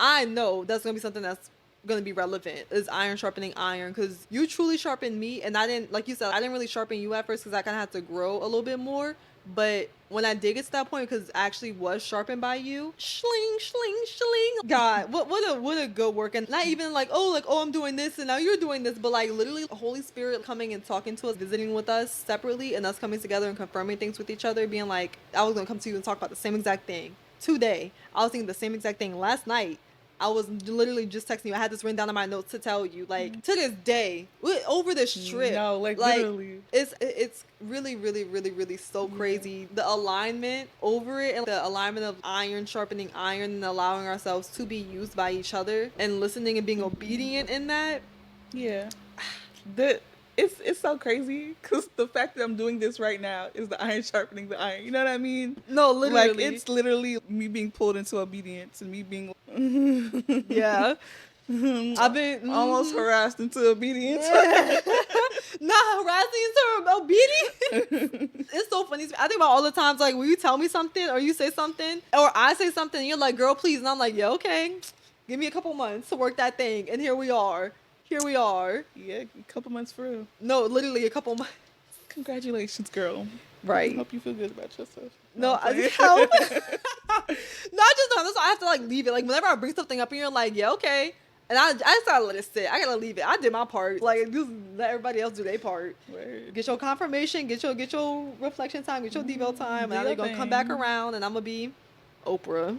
I know that's going to be something that's going to be relevant, is iron sharpening iron, because you truly sharpened me, and I didn't, like you said, I didn't really sharpen you at first because I kind of had to grow a little bit more. But when I did get to that point, because I actually was sharpened by you, shling, shling, shling. God, what a good work. And not even like, oh, I'm doing this and now you're doing this, but like literally the Holy Spirit coming and talking to us, visiting with us separately, and us coming together and confirming things with each other, being like, I was going to come to you and talk about the same exact thing today. I was thinking the same exact thing last night. I was literally just texting you. I had this written down in my notes to tell you, like, to this day, over this trip. No, like literally. It's really, really, really, really so crazy. The alignment over it and the alignment of iron sharpening iron and allowing ourselves to be used by each other and listening and being obedient in that. Yeah. It's so crazy because the fact that I'm doing this right now is the iron sharpening the iron. You know what I mean? No, literally. Like, it's literally me being pulled into obedience and me being... yeah. I've been... almost harassed into obedience. Not harassing into obedience. It's so funny. I think about all the times, like, will you tell me something or you say something or I say something and you're like, girl, please. And I'm like, yeah, okay. Give me a couple months to work that thing. And here we are. Yeah, a couple months for real. No, literally a couple months. Congratulations, girl. Right. I hope you feel good about yourself. No, I just help. No, I just know. That's why I have to like leave it. Like whenever I bring something up and you're like, yeah, okay. And I just gotta let it sit. I gotta leave it. I did my part. Like just let everybody else do their part. Word. Get your confirmation, get your reflection time, get your devo time, and now they're gonna come back around and I'm gonna be Oprah.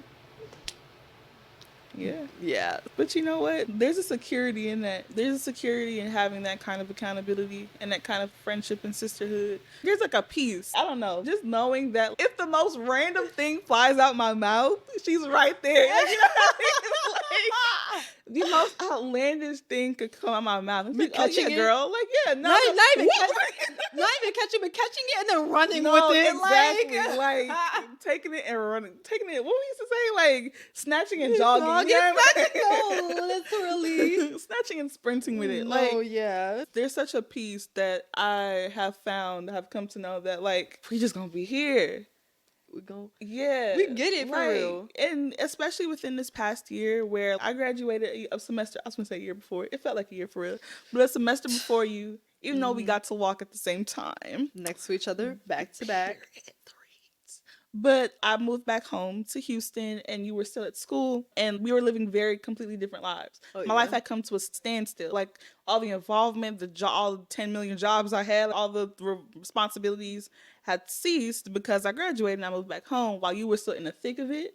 Yeah. But you know what? There's a security in that. There's a security in having that kind of accountability and that kind of friendship and sisterhood. There's like a peace. I don't know. Just knowing that if the most random thing flies out my mouth, she's right there. Like, you know what I mean? Like, the most outlandish thing could come out my mouth. It's like, oh yeah, girl. Like, yeah, no. Not even catching, but catching it and then running with it. Exactly. Like taking it and running. Taking it, what we used to say? Like snatching and jogging. No, literally. Snatching and sprinting with it. Oh, yeah. There's such a peace that I have come to know that, like, we just gonna be here. We get it for real. And especially within this past year where I graduated a semester, I was gonna say a year before. It felt like a year for real. But a semester before you, even though we got to walk at the same time. Next to each other, back to back. But I moved back home to Houston and you were still at school and we were living very completely different lives. My life had come to a standstill. Like all the involvement, all the 10 million jobs I had, all the responsibilities had ceased because I graduated and I moved back home while you were still in the thick of it.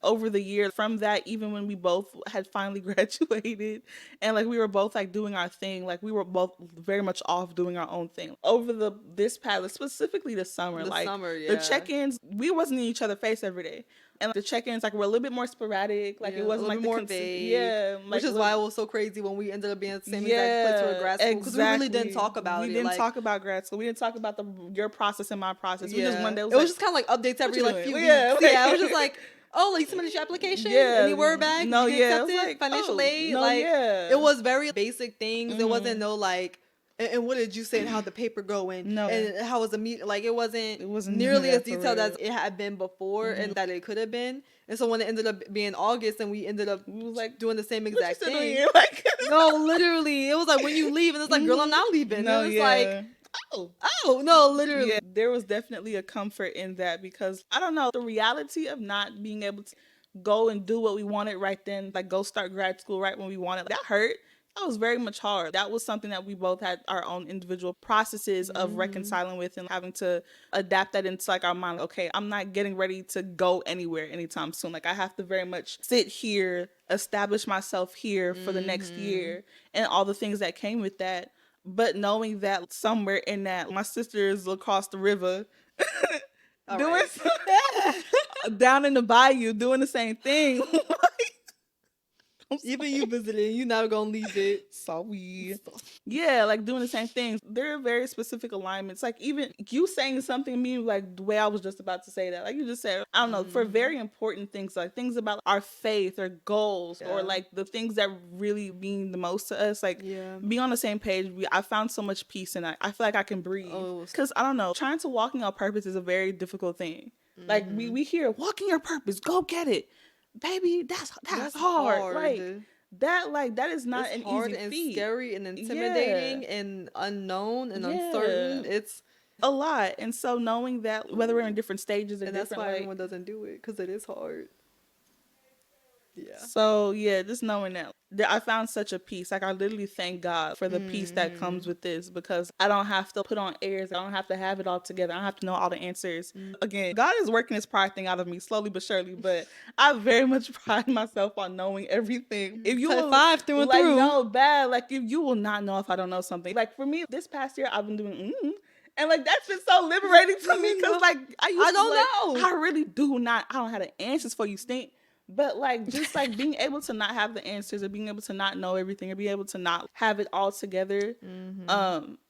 Over the year from that, even when we both had finally graduated and like we were both like doing our thing, like we were both very much off doing our own thing over this past, specifically the summer, the check-ins, we wasn't in each other's face every day. And the check-ins like were a little bit more sporadic, like it wasn't like more vague, which is why it was so crazy when we ended up being at the same exact place for grad school because we really didn't talk about it. We didn't talk about grad school. We didn't talk about your process and my process. We just one day it was just kind of like updates every like few weeks. It was just like. Oh, like you submitted your application? Yeah. Any word back? No, you accepted? Like, financial aid? No, it was very basic things. It wasn't no like, and what did you say and how the paper going? No. And how was the meet? Like it wasn't nearly as detailed as it had been before and that it could have been. And so when it ended up being August and we ended up like doing the same exact thing. Like, no, literally. It was like when you leave and it's like, girl, I'm not leaving. No, and it's like, oh, no, literally. Yeah, there was definitely a comfort in that because, I don't know, the reality of not being able to go and do what we wanted right then, like go start grad school right when we wanted, that hurt That was very much hard. That was something that we both had our own individual processes of reconciling with and having to adapt that into like our mind. Like, okay, I'm not getting ready to go anywhere anytime soon. Like I have to very much sit here, establish myself here for the next year and all the things that came with that. But knowing that somewhere in that, my sister is across the river doing down in the bayou doing the same thing. Even you visiting, you never gonna leave it. Sorry. Yeah, like doing the same things. There are very specific alignments. Like even you saying something to me, like the way I was just about to say that. Like you just said, I don't know, for very important things, like things about our faith or goals or like the things that really mean the most to us. Like be on the same page. I found so much peace in that. I feel like I can breathe. Because I don't know, trying to walk in your purpose is a very difficult thing. Like we hear, walk in your purpose, go get it. Baby, that's hard. That is not an hard easy and feat. scary and intimidating and unknown and uncertain. It's a lot. And so knowing that whether we're in different stages and that's why everyone doesn't do it, because it is hard. Yeah. So yeah, just knowing that I found such a peace. Like I literally thank God for the peace that comes with this, because I don't have to put on airs. I don't have to have it all together. I don't have to know all the answers. Again, God is working this pride thing out of me slowly but surely, but I very much pride myself on knowing everything. If you will, 5 through and like, through. no bad. Like if you will not know if I don't know something. Like for me, this past year I've been doing and like that's been so liberating to me, because like I don't know. I really do not. I don't have the answers for you, Stink. But like just like being able to not have the answers, or being able to not know everything, or be able to not have it all together,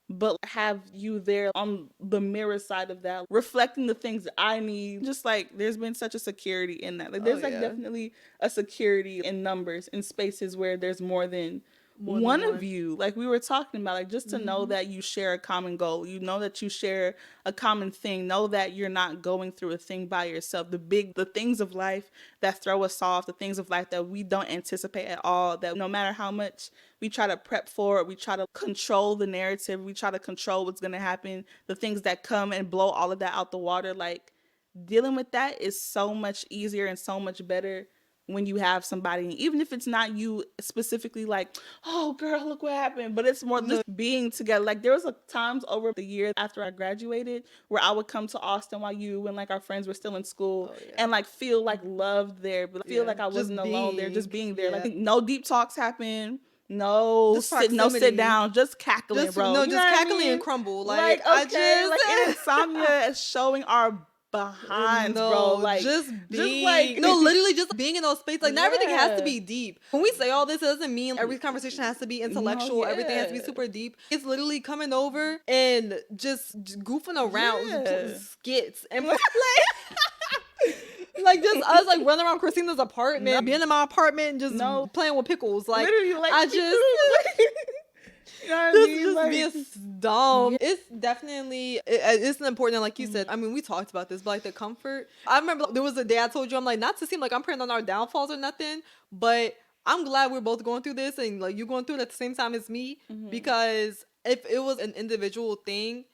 but have you there on the mirror side of that, reflecting the things that I need. Just like there's been such a security in that. Like there's definitely a security in numbers, in spaces where there's more than one of you. Like we were talking about, like just to know that you share a common goal, you know that you share a common thing, know that you're not going through a thing by yourself. The things of life that throw us off, the things of life that we don't anticipate at all, that no matter how much we try to prep for it, we try to control the narrative, we try to control what's going to happen, the things that come and blow all of that out the water, like dealing with that is so much easier and so much better when you have somebody, even if it's not you specifically, like, oh girl, look what happened, but it's more just being together. Like there was times over the year after I graduated where I would come to Austin while when like our friends were still in school, and like feel like loved there, but feel like I wasn't alone there, just being there. Like no deep talks happen. No sit down, just cackling, bro. No, just cackling and crumble. Like okay, I just like insomnia is showing our behind, bro. Like just like literally just being in those spaces. Like not everything has to be deep. When we say all this, it doesn't mean every conversation has to be intellectual. Everything has to be super deep. It's literally coming over and just goofing around skits and like like just us like running around Christina's apartment, being in my apartment, and just playing with pickles. Like literally, like I just. You know what I mean? Just being dumb. It's definitely, it's important. Like you said, I mean, we talked about this, but like the comfort. I remember there was a day I told you, I'm like, not to seem like I'm praying on our downfalls or nothing, but I'm glad we're both going through this, and like you going through it at the same time as me, because if it was an individual thing,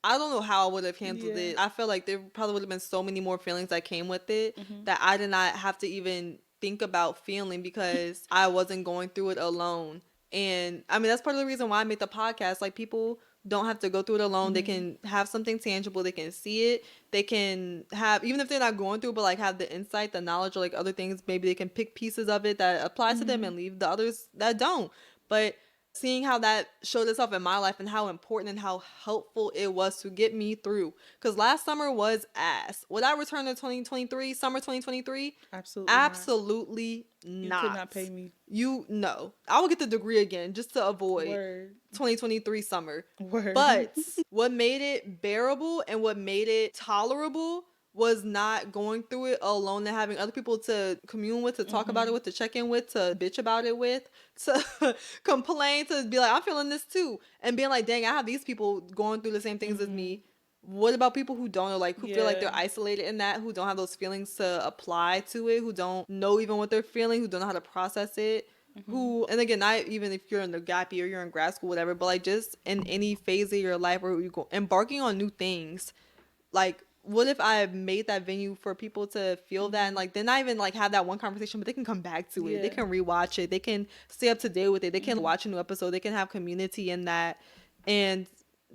I don't know how I would have handled it. I feel like there probably would have been so many more feelings that came with it that I did not have to even think about feeling, because I wasn't going through it alone. And I mean, that's part of the reason why I made the podcast. Like people don't have to go through it alone. They can have something tangible. They can see it. They can have, even if they're not going through it, but like have the insight, the knowledge, or like other things. Maybe they can pick pieces of it that apply to them and leave the others that don't. But seeing how that showed itself in my life and how important and how helpful it was to get me through. Because last summer was ass. Would I return to 2023, summer 2023? Absolutely not. You could not pay me. I will get the degree again just to avoid 2023 summer. But what made it bearable and what made it tolerable was not going through it alone and having other people to commune with, to talk about it with, to check in with, to bitch about it with, to complain, to be like, I'm feeling this too. And being like, dang, I have these people going through the same things as me. What about people who don't, or like who feel like they're isolated in that, who don't have those feelings to apply to it, who don't know even what they're feeling, who don't know how to process it, who, and again, not even if you're in the gap year, you're in grad school, whatever, but like just in any phase of your life where you go embarking on new things, like what if I made that venue for people to feel that, and like they're not even like have that one conversation, but they can come back to it. They can rewatch it. They can stay up to date with it. They can watch a new episode. They can have community in that. And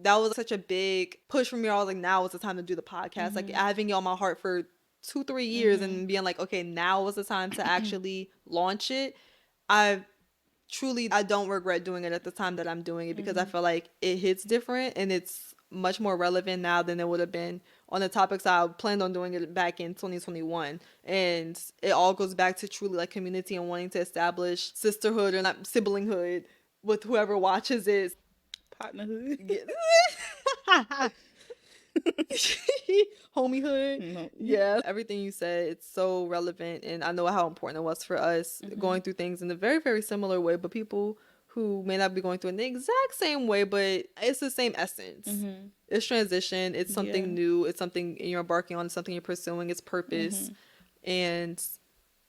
that was such a big push for me. I was like, now is the time to do the podcast. Like having it on my heart for 2-3 years and being like, okay, now was the time to actually launch it. I don't regret doing it at the time that I'm doing it, because I feel like it hits different and it's much more relevant now than it would have been on the topics I planned on doing it back in 2021. And it all goes back to truly like community and wanting to establish sisterhood, or not siblinghood, with whoever watches it. Partnerhood. Homiehood. No. Yeah, everything you said, it's so relevant, and I know how important it was for us going through things in a very, very similar way, but people who may not be going through it in the exact same way, but it's the same essence. It's transition, it's something new, it's something you're embarking on, it's something you're pursuing, it's purpose. And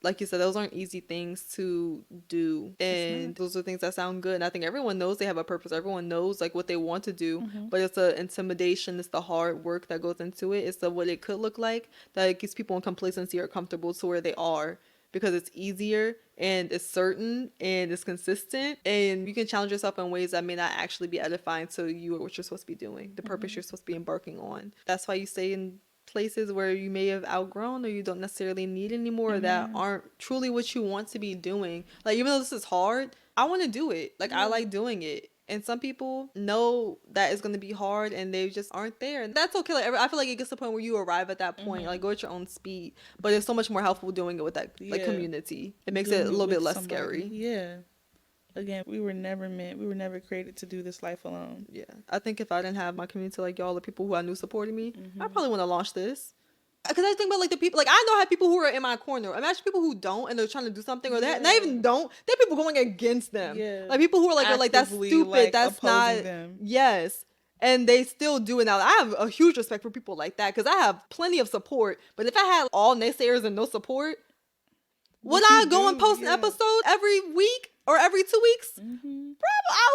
like you said, those aren't easy things to do, and those are things that sound good, and I think everyone knows they have a purpose. Everyone knows like what they want to do, but it's the intimidation, it's the hard work that goes into it, it's the what it could look like that keeps people in complacency or comfortable to where they are, because it's easier and it's certain and it's consistent, and you can challenge yourself in ways that may not actually be edifying to you or what you're supposed to be doing, the purpose you're supposed to be embarking on. That's why you stay in places where you may have outgrown or you don't necessarily need anymore, that aren't truly what you want to be doing. Like, even though this is hard, I want to do it. Like, I like doing it. And some people know that it's going to be hard and they just aren't there. And that's okay. Like, I feel like it gets to the point where you arrive at that point. Like, go at your own speed. But it's so much more helpful doing it with that like community. It makes it a little bit less scary. Yeah. Again, we were never created to do this life alone. Yeah. I think if I didn't have my community, like y'all, the people who I knew supporting me, I probably wouldn't have launched this. Because I think about like the people, like I know I have people who are in my corner. Imagine people who don't and they're trying to do something, or they not even don't. They're people going against them. Yeah. Like people who are like, that's stupid. Like, that's not. Them. Yes. And they still do it now. I have a huge respect for people like that, because I have plenty of support. But if I had all naysayers and no support, would I go and post an episode every week or every 2 weeks? Probably.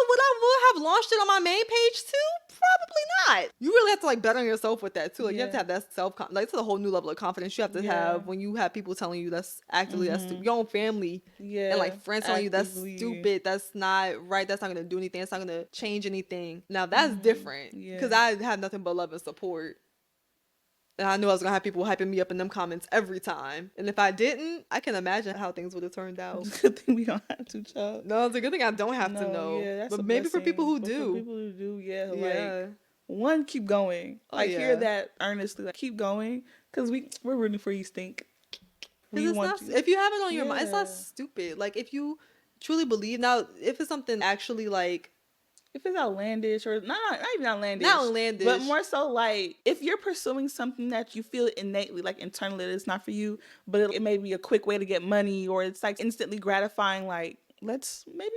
Would I have launched it on my main page too? Probably not. You really have to like bet on yourself with that too. Like you have to have that like it's a whole new level of confidence you have to have when you have people telling you that's actively that's stupid. Your own family and like friends telling you that's stupid, that's not right, that's not gonna do anything, it's not gonna change anything. Now that's different, because I had nothing but love and support. And I knew I was going to have people hyping me up in them comments every time. And if I didn't, I can imagine how things would have turned out. It's a good thing we don't have to, child. No, it's a good thing I don't have to know. Yeah, that's but maybe blessing. For people who do. For people who do, like, one, keep going. Like, hear that earnestly. Like, keep going. Because we're rooting for you, Stink. We want you. If you have it on your mind, it's not stupid. Like, if you truly believe. Now, if it's something actually, like, if it's outlandish, or not even outlandish, but more so like if you're pursuing something that you feel innately, like internally, that it's not for you, but it may be a quick way to get money, or it's like instantly gratifying, like let's maybe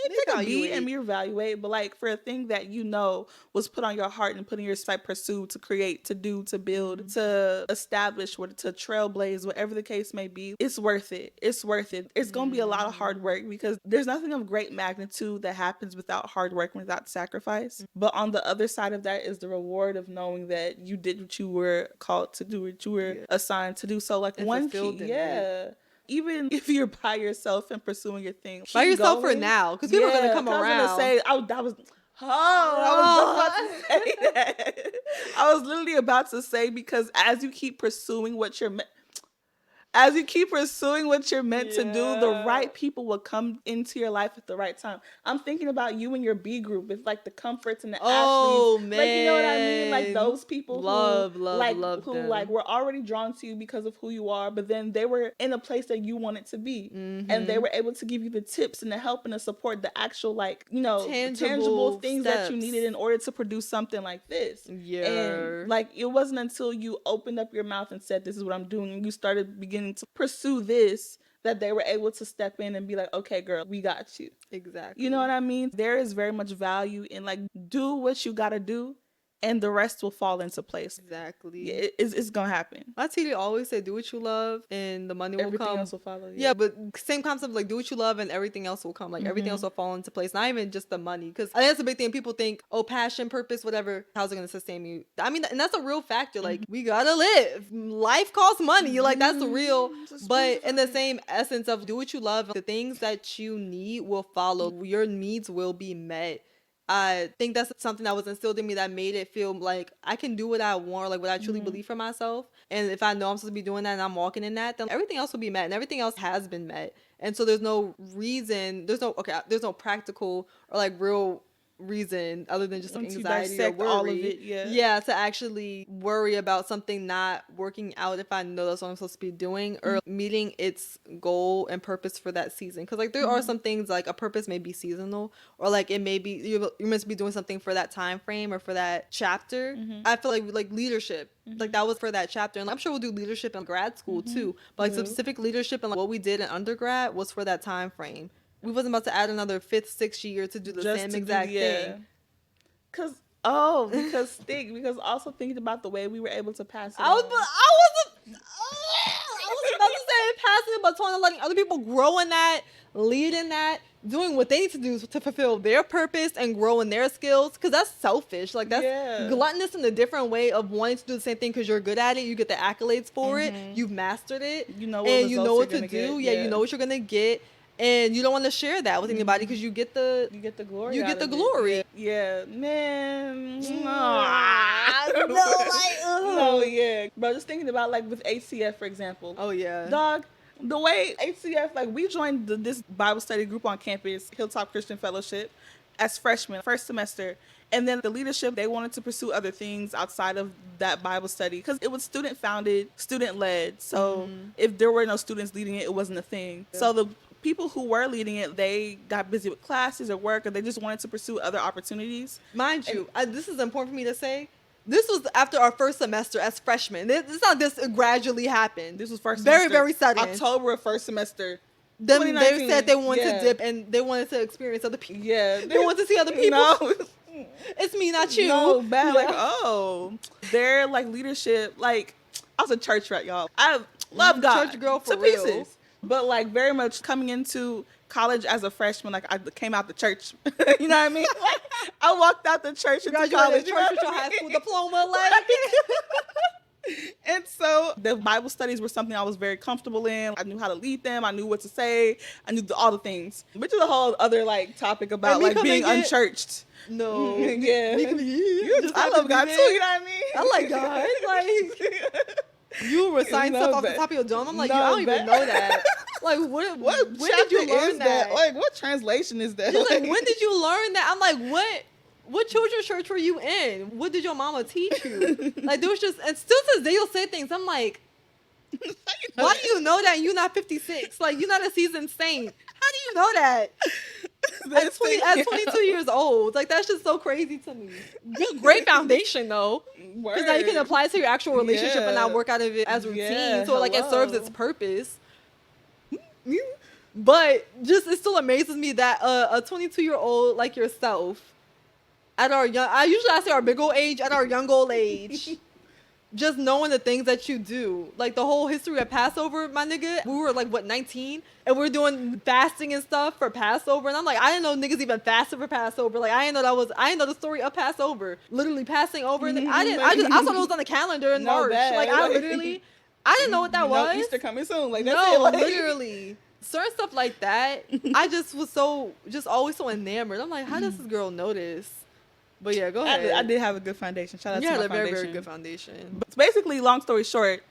take a beat and reevaluate. But like for a thing that you know was put on your heart and put in your sight, pursue, to create, to do, to build, to establish, or to trailblaze, whatever the case may be, it's worth it. It's worth it. It's gonna be a lot of hard work, because there's nothing of great magnitude that happens without hard work and without sacrifice. But on the other side of that is the reward of knowing that you did what you were called to do, what you were assigned to do. So like and one key, even if you're by yourself and pursuing your thing, by yourself for now, because people are gonna come around. I was gonna say, I was about to say that. I was literally about to say, because as you keep pursuing what you're meant to do, the right people will come into your life at the right time. I'm thinking about you and your B group with like the Comforts and the Ashleys. Man. Like, you know what I mean? Like those people who love who like were already drawn to you because of who you are, but then they were in a place that you wanted to be. And they were able to give you the tips and the help and the support, the actual like, you know, tangible things that you needed in order to produce something like this. And like it wasn't until you opened up your mouth and said, this is what I'm doing, and you started beginning to pursue this, that they were able to step in and be like, okay, girl, we got you. Exactly. You know what I mean? There is very much value in like, do what you gotta do and the rest will fall into place. Exactly. Yeah, it's gonna happen. My TD always say, do what you love and the money will Everything come. else will follow. Yeah, but same concept, like do what you love and everything else will come. Like everything else will fall into place. Not even just the money. Because I think that's a big thing. People think, oh, passion, purpose, whatever. How's it going to sustain you? I mean, and that's a real factor. Like we got to live. Life costs money. Like that's real. But in the same essence of do what you love, the things that you need will follow. Your needs will be met. I think that's something that was instilled in me that made it feel like I can do what I want, like what I truly believe for myself. And if I know I'm supposed to be doing that and I'm walking in that, then everything else will be met and everything else has been met. And so there's no reason, there's no practical or like real reason other than just like anxiety or worry. All of it, yeah, to actually worry about something not working out if I know that's what I'm supposed to be doing or meeting its goal and purpose for that season. Because like there are some things like a purpose may be seasonal or like it may be you're meant to be doing something for that time frame or for that chapter. I feel like leadership like that was for that chapter, and I'm sure we'll do leadership in grad school too, but like specific leadership and like what we did in undergrad was for that time frame. We wasn't about to add another 5th, 6th year to do the same exact thing. Because also thinking about the way we were able to pass it I was about to say passing it, but letting other people grow in that, lead in that, doing what they need to do to fulfill their purpose and grow in their skills. Because that's selfish. Like that's gluttonous in a different way of wanting to do the same thing because you're good at it. You get the accolades for it. You've mastered it. You know what to do. Yeah, you know what you're gonna get. And you don't want to share that with anybody because you get the glory. You get the glory. Yeah, man. Bro, just thinking about like with HCF, for example. Oh yeah, dog. The way HCF, like we joined this Bible study group on campus, Hilltop Christian Fellowship, as freshmen, first semester. And then the leadership, they wanted to pursue other things outside of that Bible study because it was student founded, student led. So if there were no students leading it, it wasn't a thing. Yeah. So the people who were leading it, they got busy with classes or work, or they just wanted to pursue other opportunities. Mind you, this is important for me to say. This was after our first semester as freshmen. It's not this gradually happened. This was first very, semester. Very sudden. October of first semester. Then they said they wanted to dip and they wanted to experience other people. Yeah. They wanted to see other people. No. It's me, not you. No, bad. Yeah. Like, their like leadership, like I was a church rat, y'all. I love God. Church girl for to real. Pieces. But like very much coming into college as a freshman, like I came out the church. You know what I mean? Like I walked out the church into college. Church with your high school diploma, like. And so the Bible studies were something I was very comfortable in. I knew how to lead them. I knew what to say. I knew all the things. Which is a whole other like topic about like being unchurched. No. Yeah. I love God too, you know what I mean? I like God. Like you recite stuff off the top of your dome. I'm like, I don't even know that. Like when did you learn that? Like what translation is that? She's like, when did you learn that? I'm like, what children's church were you in? What did your mama teach you? Like there was just, and still to this day you'll say things. I'm like, why do you know that and you're not 56? Like you're not a seasoned saint. How do you know that? At 22 years old. Like that's just so crazy to me. Great foundation though. Because now you can apply it to your actual relationship and not work out of it as routine. So like it serves its purpose. But just it still amazes me that a 22-year-old like yourself at our young, I say our big old age, at our young old age, just knowing the things that you do, like the whole history of Passover, my nigga. We were like 19, and we're doing fasting and stuff for Passover, and I'm like, I didn't know niggas even fasted for Passover. Like I didn't know the story of Passover, literally passing over. And I saw it was on the calendar in March. Like I didn't know what that was. Easter coming soon. Like that's no, it, like. literally. Certain stuff like that, I just was always so enamored. I'm like, how does this girl know this? But yeah, go ahead. I did have a good foundation. Shout out to my foundation. You had a very, very good foundation. But basically, long story short,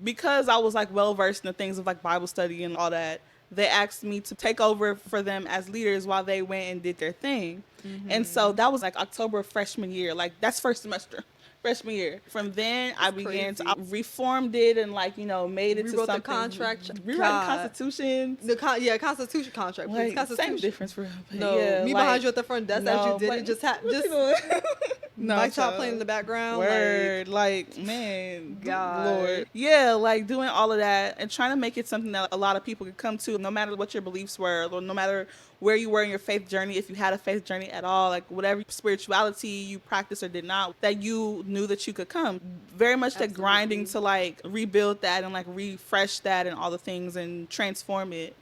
because I was like well versed in the things of like Bible study and all that, they asked me to take over for them as leaders while they went and did their thing. And so that was like October of freshman year. Like that's first semester. Freshman year. From then, I began to reformed it and like made it to something. The contract, rewrite the Constitution. Constitution contract. Please. Like, Constitution. Same difference for me behind you at the front desk as you did it. No, Mike Top child. playing in the background. Word, like, man, God. Lord, yeah, like doing all of that and trying to make it something that a lot of people could come to, no matter what your beliefs were, or no matter where you were in your faith journey, if you had a faith journey at all, like whatever spirituality you practiced or did not, that you knew that you could come. Very much that grinding to like rebuild that and like refresh that and all the things and transform it.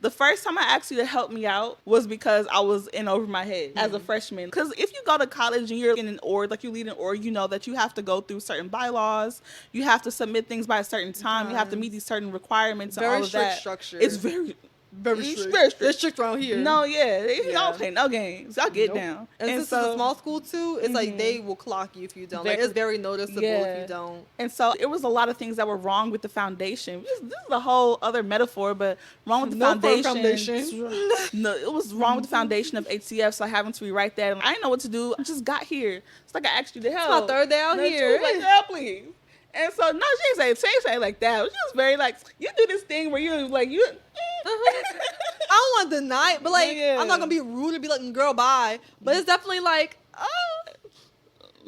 The first time I asked you to help me out was because I was in over my head as a freshman. Because if you go to college and you're in an org, like you lead an org, you know that you have to go through certain bylaws. You have to submit things by a certain time. You have to meet these certain requirements and all Very of strict that. structure. It's very strict. Very strict. They're strict around here. No, yeah. Y'all Yeah. don't play no games. Y'all get Nope. down. And since it's a small school too, it's like they will clock you if you don't. Like it's very noticeable if you don't. And so it was a lot of things that were wrong with the foundation. This is a whole other metaphor, but wrong with the foundation. No, it was wrong with the foundation of HCF. So having to rewrite that, and I didn't know what to do. I just got here. It's like I asked you to help. It's my third day out No, she here. was like, girl, please. And so no, she didn't say it like that. She was very like, you do this thing where you like you. I don't want to deny it, but like Yeah. I'm not gonna be rude and be like, "Girl, bye." But it's definitely like, oh,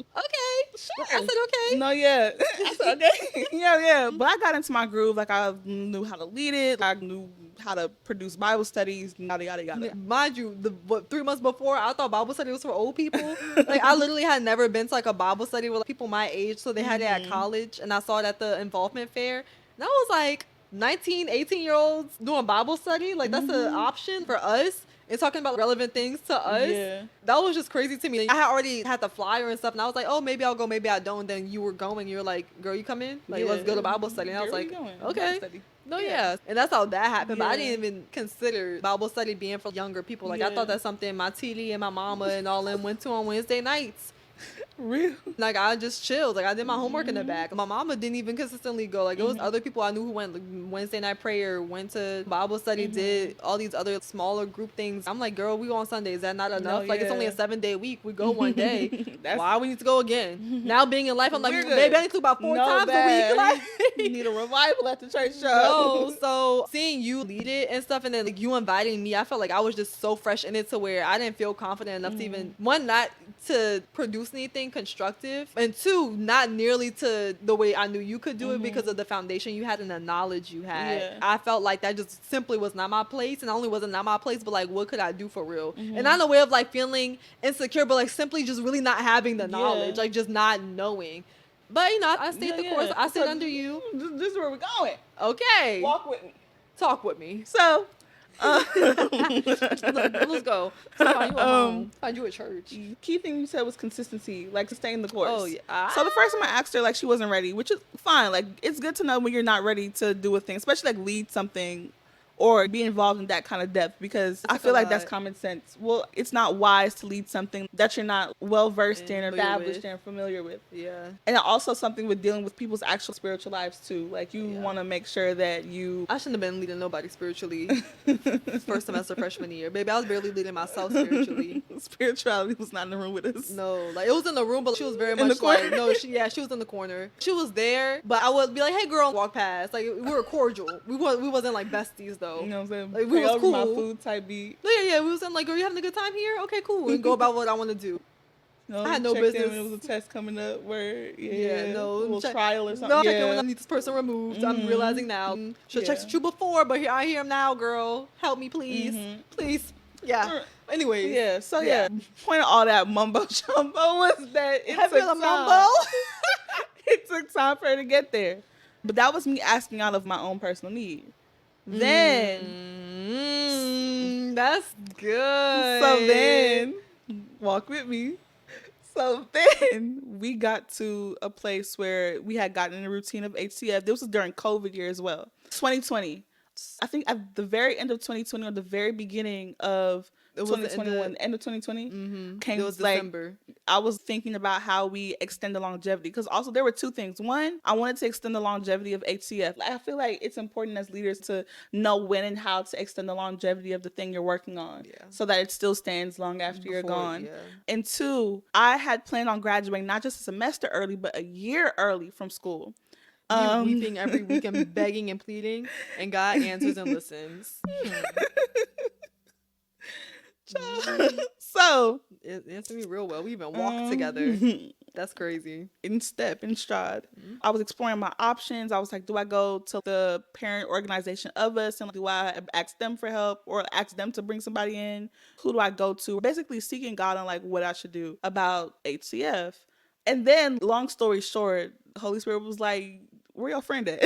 okay, sure. I said okay. No, yeah. I said okay. yeah. But I got into my groove. Like I knew how to lead it. I knew how to produce Bible studies. Yada yada yada. Mind you, 3 months before, I thought Bible study was for old people. Like I literally had never been to like a Bible study with like, people my age, so they had it at college, and I saw it at the involvement fair, and I was like, 19, 18-year-olds doing Bible study, like that's an option for us. And talking about relevant things to us, that was just crazy to me. I had already had the flyer and stuff, and I was like, oh, maybe I'll go, maybe I don't. And then you were going, you were like, girl, you come in? Like, let's go to Bible study. And I was like, okay. No, yeah. And that's how that happened. But I didn't even consider Bible study being for younger people. Like, I thought that's something my TD and my mama and all them went to on Wednesday nights. Real. Like I just chilled. Like I did my homework in the back. My mama didn't even consistently go. Like it was other people I knew who went like, Wednesday night prayer, went to Bible study, did all these other smaller group things. I'm like, girl, we go on Sundays. Is that not enough? Like it's only a 7-day week. We go one day. Why we need to go again? Now being in life, I'm like, baby, I need to go about 4 times a week. Like you need a revival at the church show. No, so seeing you lead it and stuff, and then like you inviting me, I felt like I was just so fresh in it to where I didn't feel confident enough to even not to produce anything constructive, and 2, not nearly to the way I knew you could do it because of the foundation you had and the knowledge you had. I felt like that just simply was not my place, and not only was it not my place, but like what could I do for real? And not in a way of like feeling insecure, but like simply just really not having the knowledge, like just not knowing. But you know, I stayed the course. I stayed under you. This is where we're going. Okay. Walk with me. Talk with me. So let's go. So find you at home. Find you at church. Key thing you said was consistency, like staying the course. Oh yeah. So the first time I asked her, like she wasn't ready, which is fine. Like it's good to know when you're not ready to do a thing, especially like lead something or be involved in that kind of depth, because I feel like that's common sense. Well, it's not wise to lead something that you're not well versed in or established and familiar with. Yeah. And also something with dealing with people's actual spiritual lives too. Like you want to make sure that you. I shouldn't have been leading nobody spiritually. First semester freshman year, baby, I was barely leading myself spiritually. Spirituality was not in the room with us. No, like it was in the room, but she was very In much the corner? like no. She was in the corner. She was there, but I would be like, hey girl, walk past. Like we were cordial. We wasn't like besties though. You know what I'm saying? Like, we was over cool. my food type beat. No, yeah. We was in like, girl, you having a good time here? Okay, cool. And go about what I want to do. No, I had no checked in business. when it was a test coming up where No, a little check- trial or something. No, checking when I need this person removed. I'm realizing now. Should have Yeah. texted you before, but here I hear him now, girl. Help me, please, please. Yeah. Anyways. Yeah. So point of all that mumbo jumbo was that it Heavy took on the time. mumbo. It took time for her to get there, but that was me asking out of my own personal need. Then, That's good. so then, walk with me. So then we got to a place where we had gotten in a routine of HCF. This was during COVID year as well. 2020. I think at the very end of 2020 or the very beginning of 2021, end of 2020, came It was like December. I was thinking about how we extend the longevity, because also there were 2 things. One, I wanted to extend the longevity of HCF. I feel like it's important as leaders to know when and how to extend the longevity of the thing you're working on, so that it still stands long after you're gone. Yeah. And 2, I had planned on graduating not just a semester early, but a year early from school. You weeping every week and begging and pleading, and God answers and listens. So It answered me real well. We even walked together. That's crazy. in stride. I was exploring my options. I was like, do I go to the parent organization of us and do I ask them for help or ask them to bring somebody in? Who do I go to? Basically seeking God on like what I should do about HCF. And then, long story short, Holy Spirit was like, where your friend at?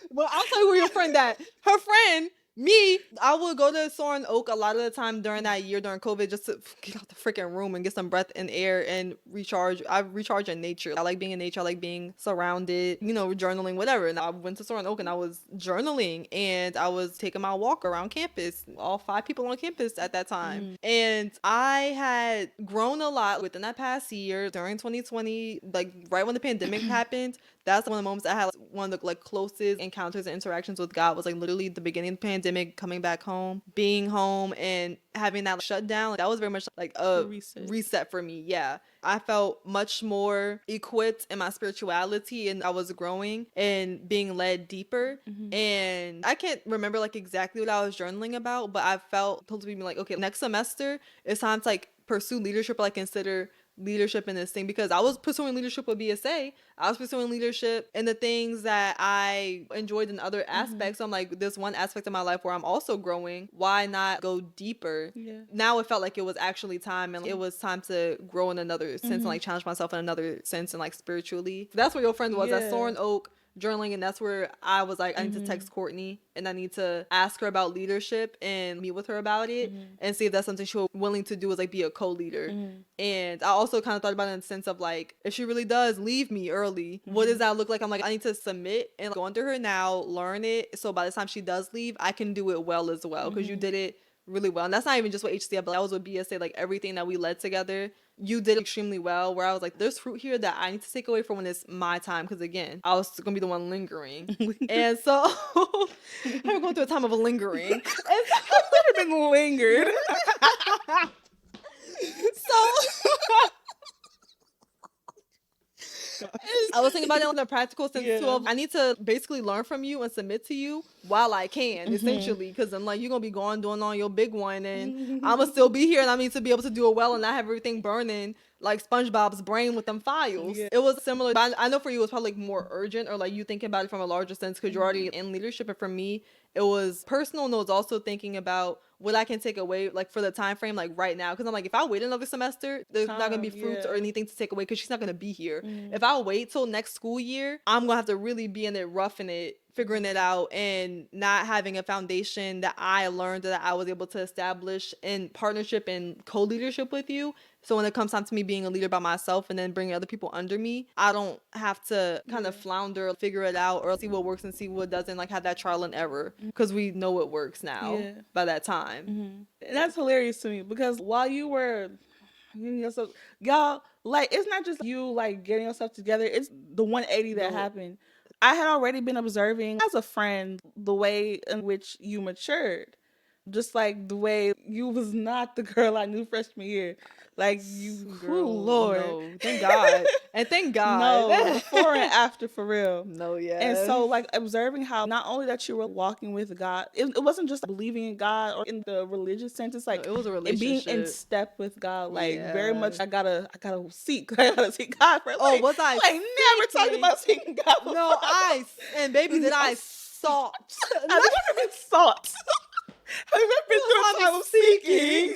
Well, I'll tell you where your friend at. Her friend, me, I would go to Soaring Oak a lot of the time during that year during COVID just to get out the freaking room and get some breath and air and recharge. I recharge in nature. I like being in nature. I like being surrounded, journaling, whatever. And I went to Soaring Oak and I was journaling and I was taking my walk around campus. All 5 people on campus at that time. And I had grown a lot within that past year during 2020, like right when the pandemic happened. That's one of the moments I had one of the like closest encounters and interactions with God was like literally the beginning of the pandemic, coming back home, being home and having that shutdown. That was very much like a reset for me. Yeah. I felt much more equipped in my spirituality and I was growing and being led deeper. And I can't remember like exactly what I was journaling about, but I felt told to be like, okay, next semester it's time to like pursue leadership or like consider leadership in this thing because I was pursuing leadership with BSA. I was pursuing leadership in the things that I enjoyed in other aspects. So I'm like, there's one aspect of my life where I'm also growing. Why not go deeper? Yeah. Now it felt like it was actually time and it was time to grow in another sense and like challenge myself in another sense and like spiritually. That's where your friend was at Soaring Oak journaling, and that's where I was like, I need to text Courtney and I need to ask her about leadership and meet with her about it and see if that's something she's willing to do, is like be a co-leader. And I also kind of thought about it in the sense of like, if she really does leave me early, what does that look like? I'm like, I need to submit and go under her now, learn it, so by the time she does leave, I can do it well as well, because you did it really well. And that's not even just with HCF, but that was with BSA, like everything that we led together. You did extremely well, where I was like, there's fruit here that I need to take away from when it's my time. Because again, I was going to be the one lingering. And so I'm going through a time of lingering. And so I've never been lingered. I was thinking about it in a practical sense too. Of I need to basically learn from you and submit to you while I can, essentially, because I'm like, you're gonna be gone doing on your big one, and I'm gonna still be here, and I need to be able to do it well and not have everything burning like SpongeBob's brain with them files. It was similar, but I know for you it was probably like more urgent, or like you thinking about it from a larger sense because you're already in leadership. And for me, it was personal, and it was also thinking about what I can take away, like for the time frame, like right now. Because I'm like, if I wait another semester, there's not gonna be fruits or anything to take away because she's not gonna be here. If I wait till next school year, I'm gonna have to really be in it, roughing it, figuring it out, and not having a foundation that I learned that I was able to establish in partnership and co-leadership with you. So when it comes time to me being a leader by myself and then bringing other people under me, I don't have to kind of flounder, figure it out, or see what works and see what doesn't, like have that trial and error, because we know what works now by that time. And that's hilarious to me, because while you were getting yourself, y'all, like, it's not just you like getting yourself together, it's the 180 that happened. I had already been observing as a friend the way in which you matured. Just like the way you was not the girl I knew freshman year. Like, you, Girl, Lord. no, thank God. And thank God. No, before and after, for real. No, yeah. And so, like, observing how not only that you were walking with God, it wasn't just believing in God or in the religious sense. It's like, it was a relationship. Being in step with God. Like, very much, I gotta seek God for. Like, was I? Like, never talked about seeking God before. No, and baby, did I sought. I've never been sought. I've never been through a time of seeking.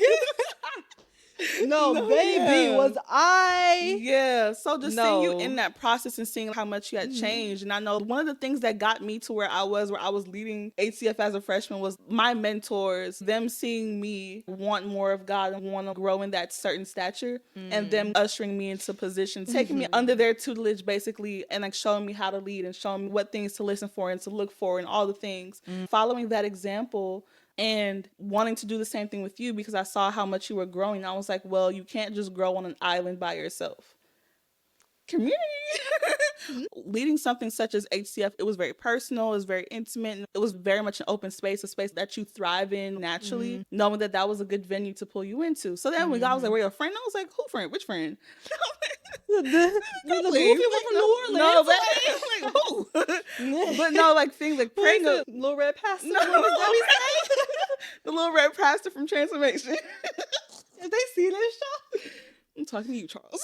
No, baby, was I? Yeah. So just seeing you in that process and seeing how much you had changed. And I know one of the things that got me to where I was leading HCF as a freshman, was my mentors, them seeing me want more of God and want to grow in that certain stature, and them ushering me into position, taking me under their tutelage basically, and like showing me how to lead and showing me what things to listen for and to look for and all the things. Following that example and wanting to do the same thing with you, because I saw how much you were growing. I was like, well, you can't just grow on an island by yourself. Community. Leading something such as HCF, it was very personal, it was very intimate, and it was very much an open space, a space that you thrive in naturally, knowing that that was a good venue to pull you into. So then when God was like, where your friend? I was like, who friend? Which friend? The goofy one from New Orleans. No, like who? But no, like things like praying. Little red pastor. No, The little red pastor from Transformation. If they see this show, I'm talking to you, Charles.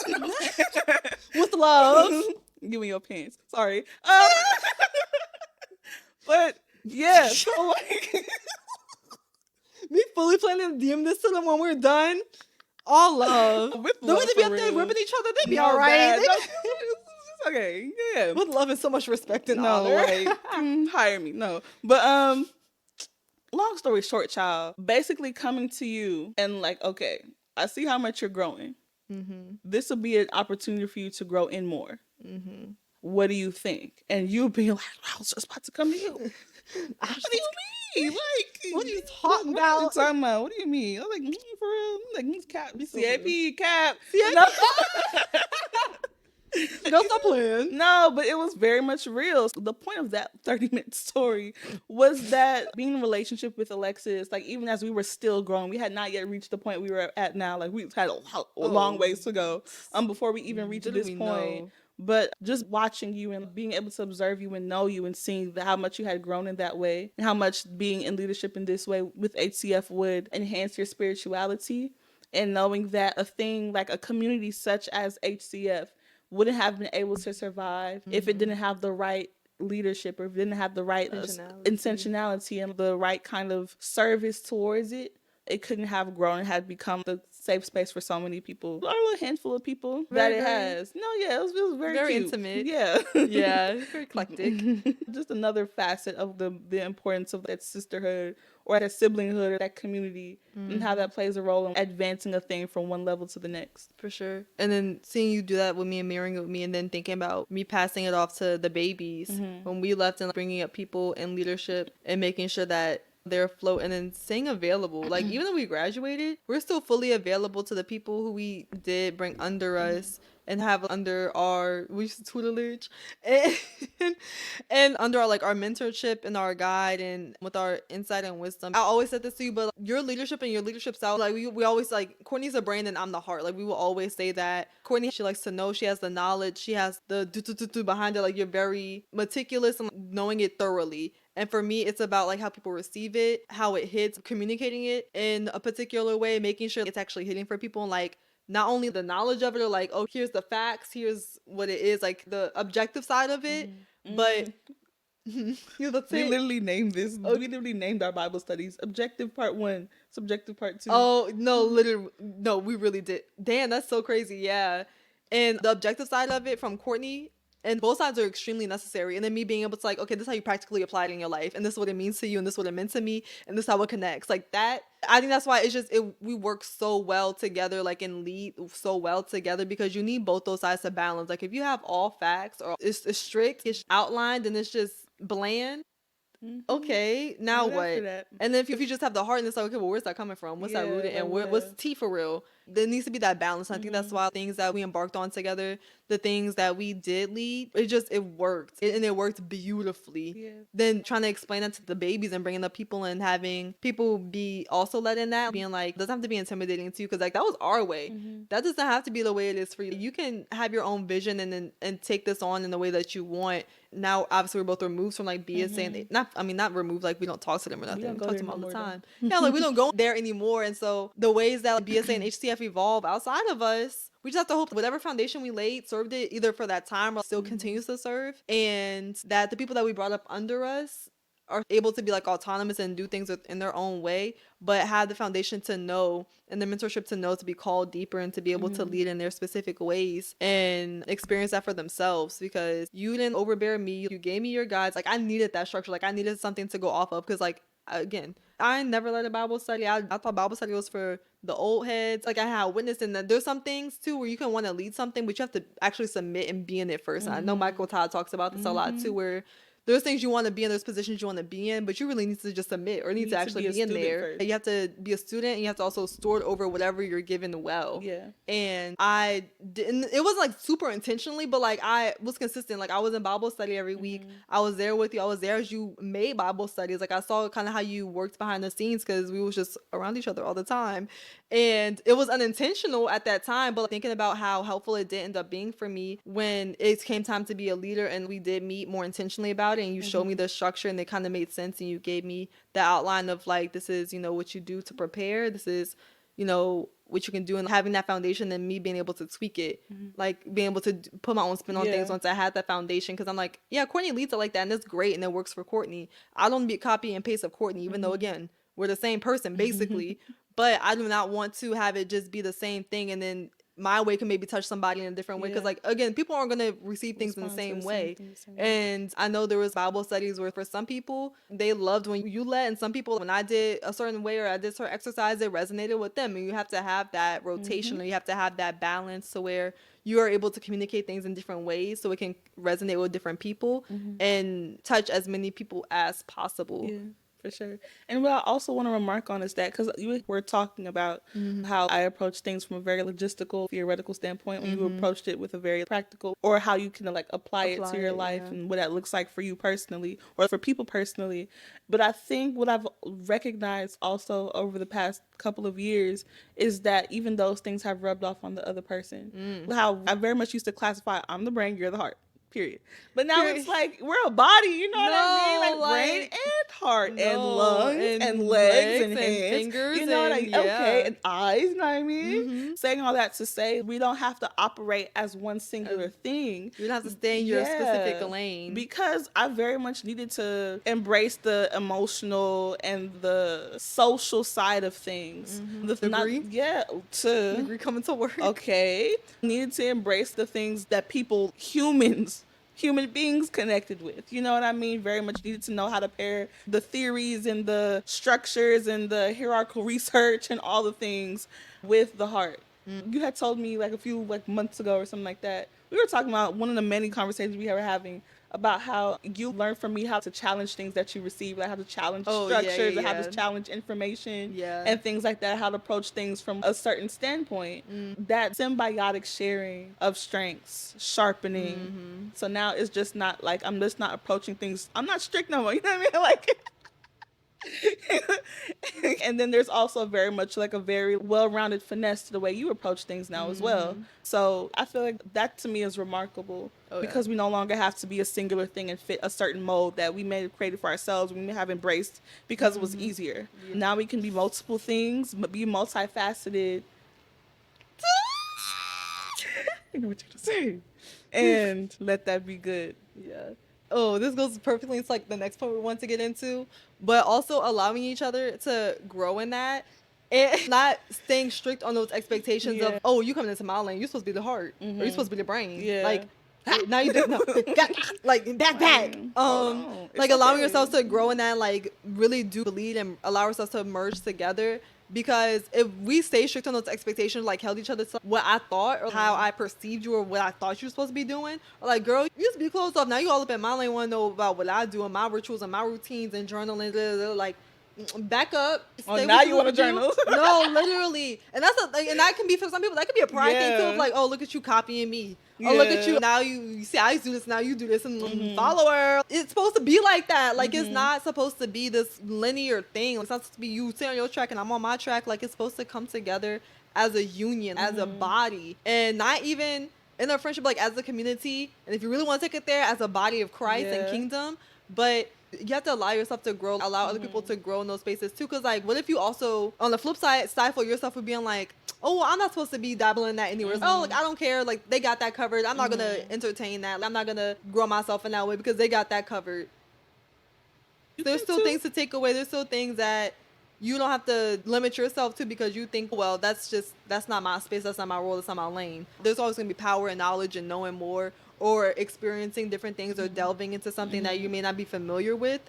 with love. Give me your pants. Sorry. But yeah, so like Me fully planning to DM this to them when we're done. All love. with The way love, they be for up there real. ripping each other, they be No, all right. bad. They No, be- it's okay. Yeah. with love and so much respect and No, honor. like hire me. No. But long story short, child, basically coming to you and like, okay, I see how much you're growing. Mm-hmm. This will be an opportunity for you to grow in more. Mm-hmm. What do you think? And you being like, I was just about to come to you. What do you mean? Like, What are you talking What are you about? talking about? What do you mean? I'm like, for real? I'm like, cap, so CAP, cap. CAP. No. Don't stop playing. No, but it was very much real. The point of that 30-minute story was that being in a relationship with Alexis, like even as we were still growing, we had not yet reached the point we were at now. Like we had a long ways to go before we even reached Didn't this we point. know? But just watching you and being able to observe you and know you and seeing how much you had grown in that way and how much being in leadership in this way with HCF would enhance your spirituality, and knowing that a thing like a community such as HCF wouldn't have been able to survive if it didn't have the right leadership or if it didn't have the right intentionality and the right kind of service towards it. It couldn't have grown and had become the safe space for so many people. Our little handful of people that it has. No, yeah, it was very cute. intimate. Yeah. Yeah, very eclectic. Just another facet of the importance of that sisterhood or that siblinghood or that community and how that plays a role in advancing a thing from one level to the next. For sure. And then seeing you do that with me and mirroring it with me, and then thinking about me passing it off to the babies when we left, and bringing up people in leadership and making sure that they're afloat, and then staying available. Like even though we graduated, we're still fully available to the people who we did bring under us and have under our tutelage and under our our mentorship and our guide and with our insight and wisdom. I always said this to you, but your leadership and your leadership style, like we always Courtney's the brain and I'm the heart. Like we will always say that. Courtney, she likes to know, she has the knowledge, she has the do behind it. Like you're very meticulous and knowing it thoroughly. And for me, it's about how people receive it, how it hits, communicating it in a particular way, making sure it's actually hitting for people, and not only the knowledge of it or oh, here's the facts, here's what it is, the objective side of it, but We literally named this. We literally named our Bible studies Objective Part 1, Subjective Part 2. Oh, no, literally. No, we really did. Damn, that's so crazy. Yeah. And the objective side of it from Courtney, and both sides are extremely necessary. And then me being able to okay, this is how you practically apply it in your life. And this is what it means to you. And this is what it meant to me. And this is how it connects. That, I think that's why we work so well together, and lead so well together, because you need both those sides to balance. If you have all facts or it's strict, it's outlined, and it's just bland. Okay, now what? And then if you just have the heart and it's okay, well, where's that coming from? What's that rooted in? What's tea for real? There needs to be that balance. I think that's why things that we embarked on together, the things that we did lead, it worked. And it worked beautifully. Yeah. Then trying to explain that to the babies and bringing up people and having people be also led in that, being doesn't have to be intimidating to you, because that was our way. That doesn't have to be the way it is for you. You can have your own vision and take this on in the way that you want. Now, obviously, we're both removed from BSA. Not removed, we don't talk to them or nothing. We talk to them all the time. Yeah, we don't go there anymore. And so the ways that BSA and HCF evolve outside of us, we just have to hope whatever foundation we laid served it either for that time or still continues to serve. And that the people that we brought up under us are able to be autonomous and do things in their own way, but have the foundation to know and the mentorship to know to be called deeper and to be able to lead in their specific ways and experience that for themselves. Because you didn't overbear me, you gave me your guides. I needed that structure. I needed something to go off of, because again, I never led a Bible study. I thought Bible study was for the old heads. I had witnessed in that there's some things too where you can want to lead something, but you have to actually submit and be in it first. And I know Michael Todd talks about this a lot too, where there's things you want to be in, there's positions you want to be in, but you really need to just submit or need to actually be in there. First. You have to be a student, and you have to also steward over whatever you're given well. Yeah. And I didn't, it wasn't super intentionally, but I was consistent. I was in Bible study every week. I was there with you. I was there as you made Bible studies. I saw kind of how you worked behind the scenes, because we was just around each other all the time. And it was unintentional at that time, but thinking about how helpful it did end up being for me when it came time to be a leader and we did meet more intentionally about about it and you showed me the structure and it kind of made sense and you gave me the outline of like, this is, you know, what you do to prepare. This is, you know, what you can do, and having that foundation and me being able to tweak it, like being able to put my own spin on things once I had that foundation. Because I'm like, yeah, Courtney leads it like that and it's great and it works for Courtney. I don't be a copy and paste of Courtney, even though again, we're the same person basically. But I do not want to have it just be the same thing and then my way can maybe touch somebody in a different way. Because like, again, people aren't going to receive things in the same way. And I know there was Bible studies where for some people, they loved when you led. And some people, when I did a certain way or I did certain exercise, it resonated with them. And you have to have that rotation or you have to have that balance to where you are able to communicate things in different ways so it can resonate with different people and touch as many people as possible. Yeah. For sure. And what I also want to remark on is that, because you were talking about how I approach things from a very logistical, theoretical standpoint, when you approached it with a very practical, or how you can like apply it to your life and what that looks like for you personally or for people personally. But I think what I've recognized also over the past couple of years is that even those things have rubbed off on the other person. How I very much used to classify, I'm the brain, you're the heart. Period. But now it's like we're a body, you know what I mean? Like brain and heart and lungs and legs and hands, fingers, you know what I mean? Okay, and eyes, you know what I mean? Saying all that to say we don't have to operate as one singular thing. You don't have to stay in your specific lane. Because I very much needed to embrace the emotional and the social side of things. The degree? Degree coming to work. Okay. Needed to embrace the things that people, human beings connected with. You know what I mean? Very much needed to know how to pair the theories and the structures and the hierarchical research and all the things with the heart. You had told me like a few months ago or something like that. We were talking about one of the many conversations we were having about how you learned from me how to challenge things that you receive, like how to challenge structures and how to challenge information and things like that, how to approach things from a certain standpoint. That symbiotic sharing of strengths, sharpening. So now it's just not like, I'm just not approaching things, I'm not strict no more, you know what I mean? Like, and then there's also very much like a very well-rounded finesse to the way you approach things now as well. So I feel like that to me is remarkable because we no longer have to be a singular thing and fit a certain mold that we may have created for ourselves, we may have embraced because it was easier. Now we can be multiple things, but be multifaceted. I know what you're gonna say. And let that be good. Yeah. Oh, this goes perfectly into like the next point we want to get into, but also allowing each other to grow in that and not staying strict on those expectations of, oh, you coming into my lane, you're supposed to be the heart or you're supposed to be the brain. Yeah. Like, now you do like back. Like allowing yourselves to grow in that, like really do lead and allow ourselves to merge together. Because if we stay strict on those expectations, like held each other to what I thought or how I perceived you or what I thought you were supposed to be doing, or like, girl, you used to be closed off. Now you all up in my lane, want to know about what I do and my rituals and my routines and journaling. Like, back up. Oh, now you want to journal? No, literally. And and that can be for some people. That could be a pride thing too. Of like, oh, look at you copying me. Oh, look at you. Now you see I used to do this. Now you do this. And follower. It's supposed to be like that. Like, it's not supposed to be this linear thing. It's not supposed to be you sit on your track and I'm on my track. Like, it's supposed to come together as a union, as a body. And not even in a friendship, like as a community. And if you really want to take it there, as a body of Christ and kingdom. But you have to allow yourself to grow, allow other people to grow in those spaces too. Because like, what if you also, on the flip side, stifle yourself with being like, oh, well, I'm not supposed to be dabbling in that anywhere. Oh, like, I don't care. Like, they got that covered. I'm not going to entertain that. I'm not going to grow myself in that way because they got that covered. There's still things to take away. There's still things that you don't have to limit yourself to because you think, well, that's not my space. That's not my role. That's not my lane. There's always going to be power and knowledge and knowing more or experiencing different things or delving into something that you may not be familiar with.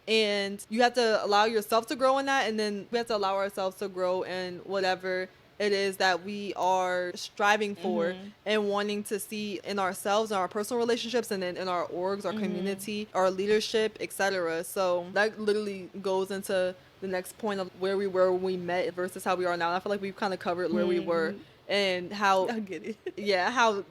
And you have to allow yourself to grow in that. And then we have to allow ourselves to grow in whatever it is that we are striving for and wanting to see in ourselves, in our personal relationships, and then in our orgs, our community, our leadership, etc. So that literally goes into the next point of where we were when we met versus how we are now. And I feel like we've kind of covered where we were and how I get it. Yeah, how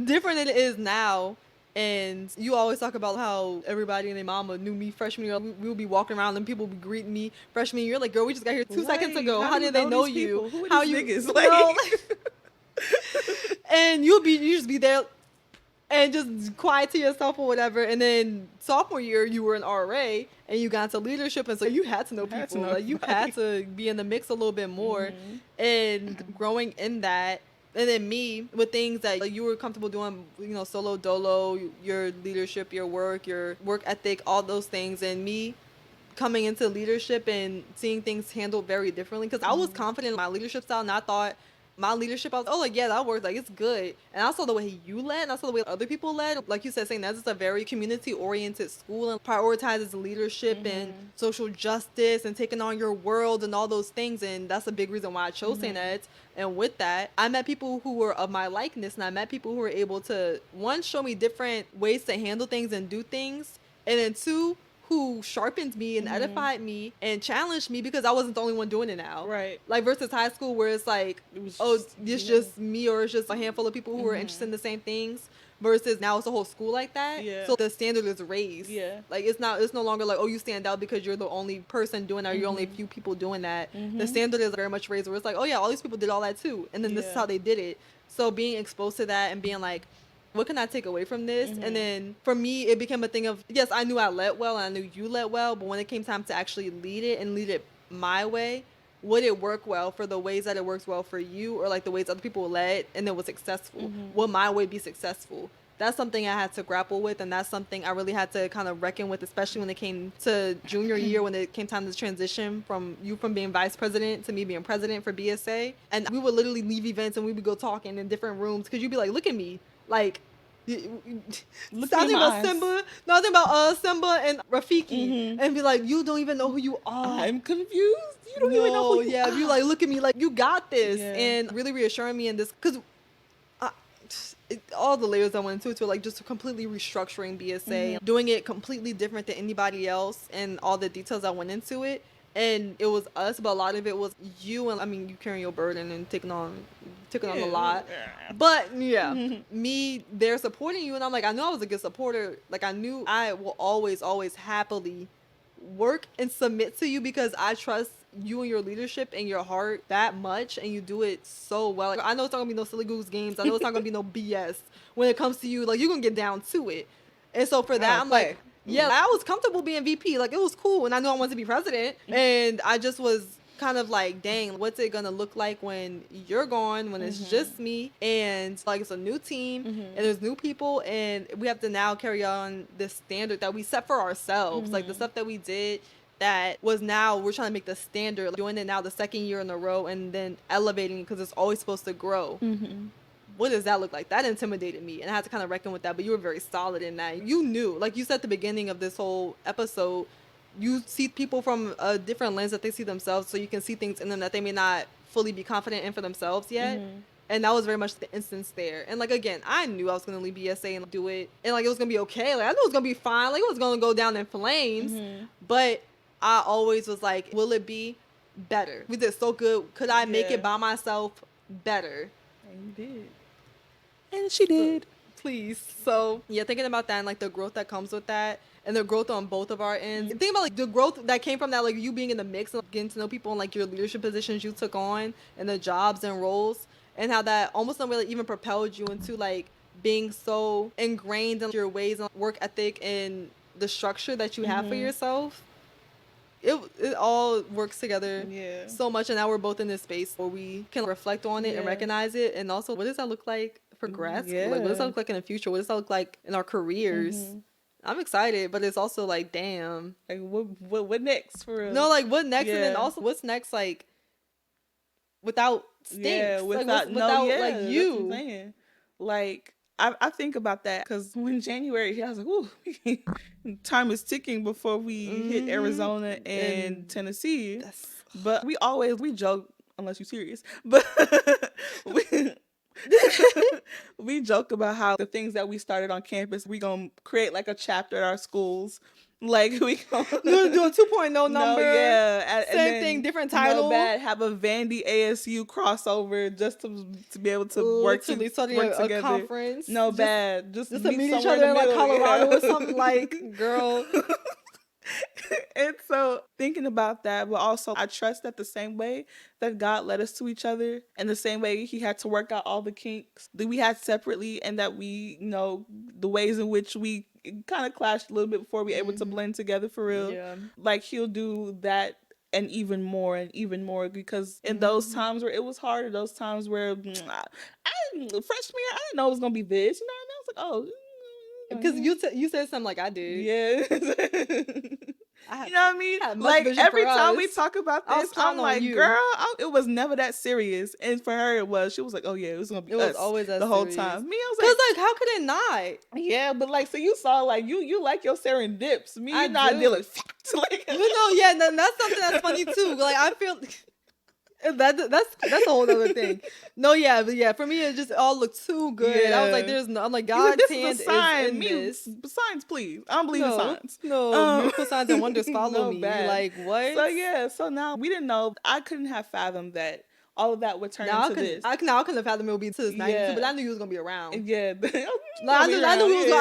different it is now. And you always talk about how everybody and their mama knew me freshman year. We would be walking around and people would be greeting me freshman year. Like, girl, we just got here 2 seconds ago. How did they know you? Who are How these you niggas? know? And you just be there. and just quiet to yourself or whatever. And then sophomore year, you were an RA and you got into leadership, and so you had to know people. Like you had to be in the mix a little bit more, and growing in that. And then me with things that like you were comfortable doing, you know, solo dolo, your leadership, your work ethic, all those things, and me coming into leadership and seeing things handled very differently, because I was confident in my leadership style, and I thought my leadership, I was, oh, like, yeah, that works, like, it's good. And I saw the way you led, and I saw the way other people led. Like you said, saying that's just a very community-oriented school and prioritizes leadership and social justice and taking on your world and all those things. And that's a big reason why I chose St. Ed's. And with that, I met people who were of my likeness, and I met people who were able to, one, show me different ways to handle things and do things, and then two, who sharpened me and edified me and challenged me, because I wasn't the only one doing it now. Right. Like versus high school where it's like, it's just me, or it's just a handful of people who are interested in the same things, versus now it's a whole school like that. Yeah. So the standard is raised. Yeah. Like it's no longer like, oh, you stand out because you're the only person doing that, or you're only a few people doing that. The standard is very much raised where it's like, oh yeah, all these people did all that too. And then this is how they did it. So being exposed to that and being like, what can I take away from this? And then for me, it became a thing of, yes, I knew I led well and I knew you led well, but when it came time to actually lead it and lead it my way, would it work well for the ways that it works well for you, or like the ways other people led and it was successful? Will my way be successful? That's something I had to grapple with, and that's something I really had to kind of reckon with, especially when it came to junior year, when it came time to transition from being vice president to me being president for BSA. And we would literally leave events and we would go talking in different rooms, because you'd be like, look at me. Like, nothing about Simba and Rafiki, and be like, you don't even know who you are. I'm confused. You don't even know who you are. You like, look at me, like, you got this. And really reassuring me in this, because all the layers I went into it, to like just completely restructuring BSA, doing it completely different than anybody else, and all the details that went into it. And it was us, but a lot of it was you, and I mean, you carrying your burden and taking on a lot. But me there supporting you, and I'm like, I knew I was a good supporter. Like, I knew I will always happily work and submit to you, because I trust you and your leadership and your heart that much, and you do it so well. Like, I know it's not gonna be no silly goose games. I know it's not gonna be no BS when it comes to you. Like, you're gonna get down to it. And so for that, I'm like, yeah, I was comfortable being VP. Like, it was cool, and I knew I wanted to be president. And I just was kind of like, dang, what's it gonna look like when you're gone, when it's just me, and like it's a new team, and there's new people, and we have to now carry on this standard that we set for ourselves. Like, the stuff that we did that was, now we're trying to make the standard, like, doing it now the second year in a row, and then elevating it, because it's always supposed to grow. What does that look like? That intimidated me, and I had to kind of reckon with that. But you were very solid in that. You knew, like you said at the beginning of this whole episode, you see people from a different lens that they see themselves, so you can see things in them that they may not fully be confident in for themselves yet. And that was very much the instance there. And like, again, I knew I was going to leave BSA and do it, and like, it was going to be okay. Like, I knew it was going to be fine. Like, it was going to go down in flames. But I always was like, will it be better? We did so good. Could I make it by myself better? And you did. And she did. Please. So yeah, thinking about that and like the growth that comes with that, and the growth on both of our ends. Think about like the growth that came from that, like you being in the mix and getting to know people and like your leadership positions you took on and the jobs and roles, and how that almost in a way like even propelled you into like being so ingrained in your ways and work ethic and the structure that you have for yourself. It all works together so much, and now we're both in this space where we can reflect on it and recognize it, and also, what does that look like for grad school? Like, what does that look like in the future? What does that look like in our careers? I'm excited, but it's also like, damn, like what next for real? No, like what next, and then also what's next, like without stinks, without like you. Like, I think about that, because when January hit, I was like, ooh, time is ticking before we hit Arizona and Tennessee. But we joke, unless you're serious, but we joke about how the things that we started on campus, we gonna create like a chapter at our schools. Like, we gonna do a 2.0 number. Same thing, different title. No bad. Have a Vandy ASU crossover just to be able to work together. A conference. No bad. Just to meet each other in like Colorado or something. Like, girl. And so thinking about that, but also I trust that the same way that God led us to each other and the same way he had to work out all the kinks that we had separately, and that we, the ways in which we kind of clashed a little bit before we were able to blend together for real. Yeah. Like he'll do that and even more, because in those times where it was hard, or those times where freshman year, I didn't know it was gonna be this. You know what I mean? I was like, oh. Because you said something like I did. Yeah. I You know what I mean? had much Like vision every for time we us. talk about I was this, I'm counting on like, you. girl, it was never that serious. And for her, it was. She was like, oh yeah, it was gonna be It was us always that the whole serious. time. Me, I was Because like, how could it not? yeah, but like, so you saw like you like your serendips. Me, I you're not do. dealing facts. Like, Yeah, that's something that's funny too. Like I feel that's a whole other thing. No, yeah, but yeah, for me it just all looked too good. I was like, Yeah. I'm like, He's like, God's this hand is a sign. is in Me, this. signs, please. I don't believe in signs. No, miracle signs and wonders follow No, me. bad. Like what? So yeah, so now we didn't know. I couldn't have fathomed that all of that would turn Now into this. I couldn't have fathomed it would be to this 92, Yeah. but I knew he was gonna be around. Yeah. Like, I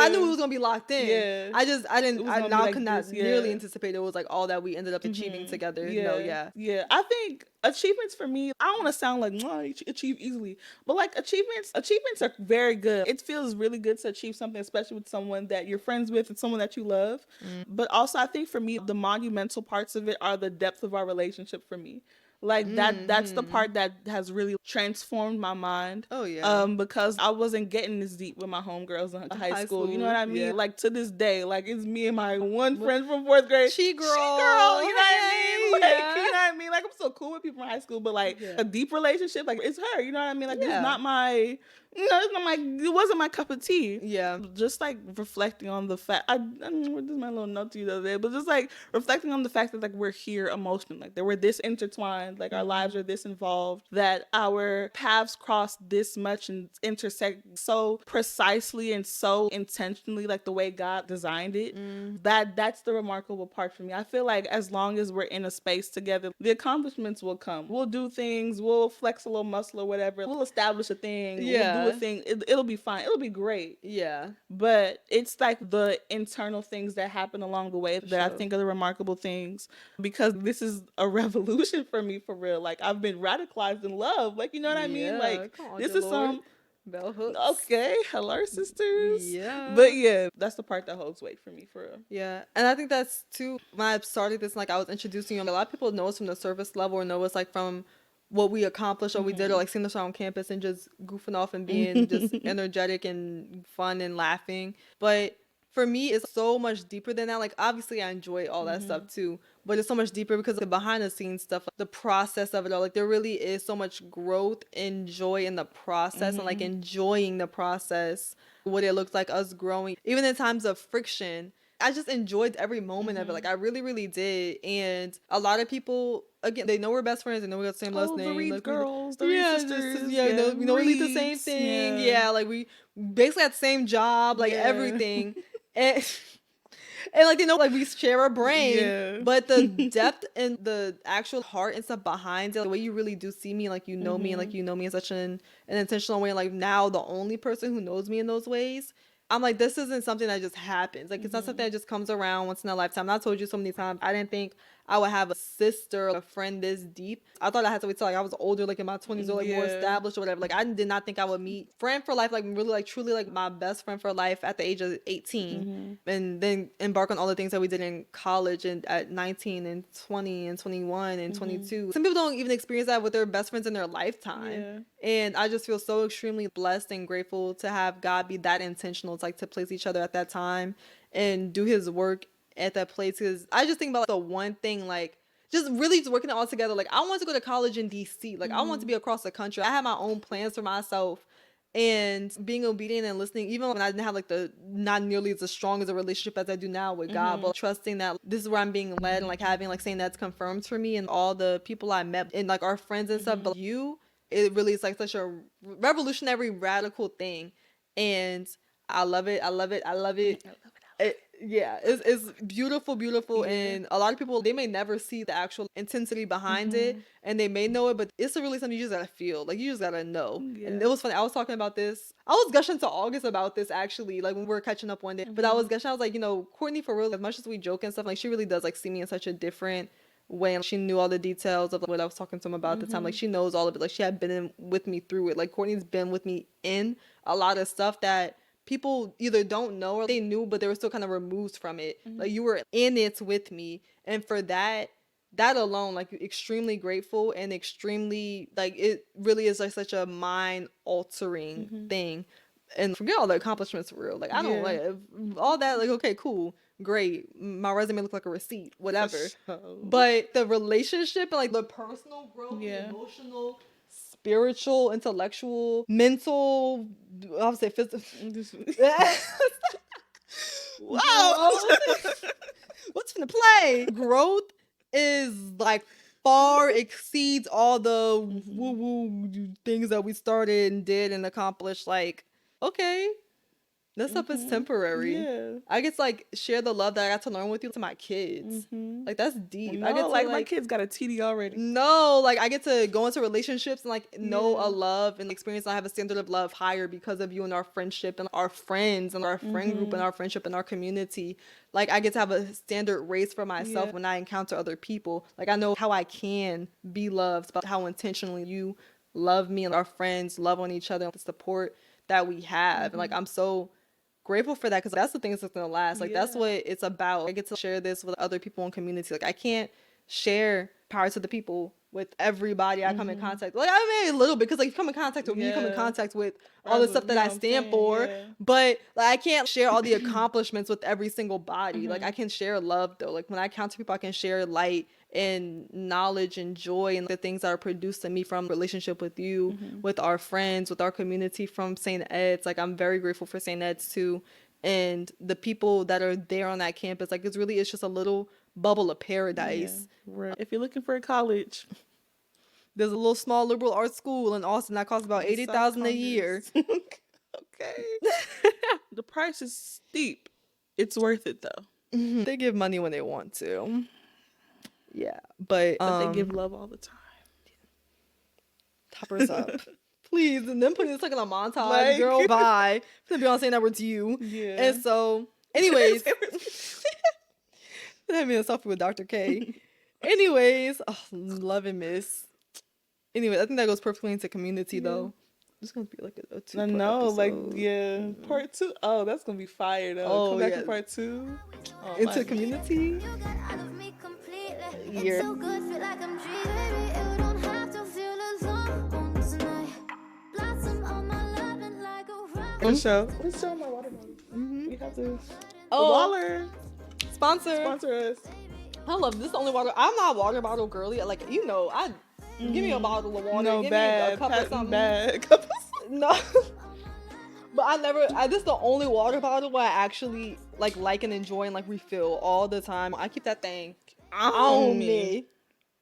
knew he was gonna be locked in. Yeah. I It was gonna be now like could not this, nearly yeah. anticipate it was like all that we ended up achieving together. Yeah. No, yeah. Yeah. I think achievements for me, I don't want to sound like I achieve easily, but like achievements are very good. It feels really good to achieve something, especially with someone that you're friends with and someone that you love. But also I think for me, the monumental parts of it are the depth of our relationship for me. Like that's the part that has really transformed my mind. Oh yeah. Because I wasn't getting this deep with my homegirls in high school. You know what I mean? Yeah. Like to this day, like it's me and my one friend from 4th grade. She girl. You know what I mean? Like, Yeah. you know what I mean? Like I'm so cool with people in high school, but like a deep relationship, like it's her. You know what I mean? Like it's not my. It wasn't my cup of tea. Yeah. Just like reflecting on the fact, I don't know, this is my little note to you the other day, but just like reflecting on the fact that like we're here emotionally, like that we're this intertwined, like our lives are this involved, that our paths cross this much and intersect so precisely and so intentionally, like the way God designed it. That's the remarkable part for me. I feel like as long as we're in a space together, the accomplishments will come. We'll do things, we'll flex a little muscle or whatever, we'll establish a thing, we'll do a thing, it'll be fine, it'll be great. Yeah. But it's like the internal things that happen along the way that I think are the remarkable things, because this is a revolution for me, for real. Like I've been radicalized in love, like, you know what I mean? Like this is some bell hooks. Okay, hello sisters. Yeah. But yeah, that's the part that holds weight for me, for real. Yeah. And I think that's too, when I started this, like I was introducing you, a lot of people know us from the surface level or know us like from what we accomplished or we did, or like seeing us on campus and just goofing off and being just energetic and fun and laughing. But for me, it's so much deeper than that. Like obviously I enjoy all that stuff too, but it's so much deeper because the behind the scenes stuff, like, the process of it all, like there really is so much growth and joy in the process and like enjoying the process, what it looks like us growing, even in times of friction. I just enjoyed every moment of it. Like I really, really did. And a lot of people, again, they know we're best friends. They know we got the same last name. The Reed like, girls, the Reed sisters. we know we lead the same thing. Yeah, like we basically had the same job, like everything. And like they know, like we share a brain, but the depth and the actual heart and stuff behind it, the way you really do see me, like you know me, and like you know me in such an intentional way, and like now the only person who knows me in those ways, I'm like, this isn't something that just happens. Like it's not something that just comes around once in a lifetime. And I told you so many times, I didn't think I would have a sister, a friend this deep. I thought I had to wait till like I was older, like in my 20s or like more established or whatever. Like I did not think I would meet friend for life, like really like truly like my best friend for life at the age of 18. And then embark on all the things that we did in college and at 19 and 20 and 21 and 22. Some people don't even experience that with their best friends in their lifetime. And I just feel so extremely blessed and grateful to have God be that intentional, to like to place each other at that time and do his work at that place. Because I just think about like, the one thing, like just really just working it all together. Like I want to go to college in DC. Like I want to be across the country. I have my own plans for myself, and being obedient and listening, even when I didn't have like the not nearly as strong as a relationship as I do now with God, but trusting that this is where I'm being led, and like having like saying that's confirmed for me and all the people I met and like our friends and stuff. But it really is like such a revolutionary, radical thing, and I love it. I love it. I love it. Yeah, it's beautiful, beautiful. And a lot of people, they may never see the actual intensity behind it, and they may know it, but it's really something you just gotta feel. Like, you just gotta know. And it was funny. I was talking about this. I was gushing to August about this, actually, like when we were catching up one day. But I was gushing. I was like, Courtney, for real, as much as we joke and stuff, like, she really does, like, see me in such a different way. And she knew all the details of what I was talking to him about at the time. Like, she knows all of it. Like, she had been with me through it. Like, Courtney's been with me in a lot of stuff that people either don't know or they knew, but they were still kind of removed from it. Like, you were in it with me. And for that alone, like, extremely grateful, and extremely, like, it really is like such a mind altering thing. And forget all the accomplishments, for real. Like, I don't like all that. Like, okay, cool, great. My resume look like a receipt, whatever. But the relationship and, like, the personal growth, the emotional, spiritual, intellectual, mental, I would say physical. Wow. What's gonna play? Growth is, like, far exceeds all the woo-woo things that we started and did and accomplished. Like, okay, that stuff is temporary. Yeah. I get to, like, share the love that I got to learn with you to my kids. Like, that's deep. No, I get to, like, my kids got a TD already. No, like, I get to go into relationships and, like, know a love and experience. I have a standard of love higher because of you and our friendship and our friends and our friend group and our friendship and our community. Like, I get to have a standard raised for myself when I encounter other people. Like, I know how I can be loved, about how intentionally you love me and our friends love on each other and the support that we have. And, like, I'm so grateful for that, because that's the thing that's gonna last. Like, that's what it's about. I get to share this with other people in community. Like, I can't share power to the people with everybody I come in contact. Like, I mean, a little bit, because, like, you come in contact with me, you come in contact with all the stuff that I stand for. But, like, I can't share all the accomplishments with every single body. Like, I can share love, though. Like, when I encounter people, I can share light and knowledge and joy and the things that are produced in me from relationship with you, with our friends, with our community from St. Ed's. Like, I'm very grateful for St. Ed's too, and the people that are there on that campus. Like, it's just a little bubble of paradise. Right. If you're looking for a college, there's a little small liberal arts school in Austin that costs about $80,000 a year. Okay. The price is steep. It's worth it, though. They give money when they want to. Yeah, but they give love all the time. Toppers up. Please, and then putting this, like, in a montage, like, girl, bye. Then Beyonce saying that we're to you. Yeah. And so, anyways, that means selfie with Dr. K. Anyways, love and miss. Anyway, I think that goes perfectly into community, though. It's gonna be like a 2-part episode. Part 2. Oh, that's gonna be fire, though. Come back to part 2. Into community. It's so good, feel like I'm dreaming. You don't have to feel alone tonight. Blossom on my love and like a rock. Let's show my water bottle. We have to. Waller. Sponsor us. I love this. The only water. I'm not a water bottle girly. Like, I give me a bottle of water. No, give bad. me a cup or something. Bad. No. But this is the only water bottle where I actually like and enjoy and, like, refill all the time. I keep that thing on me.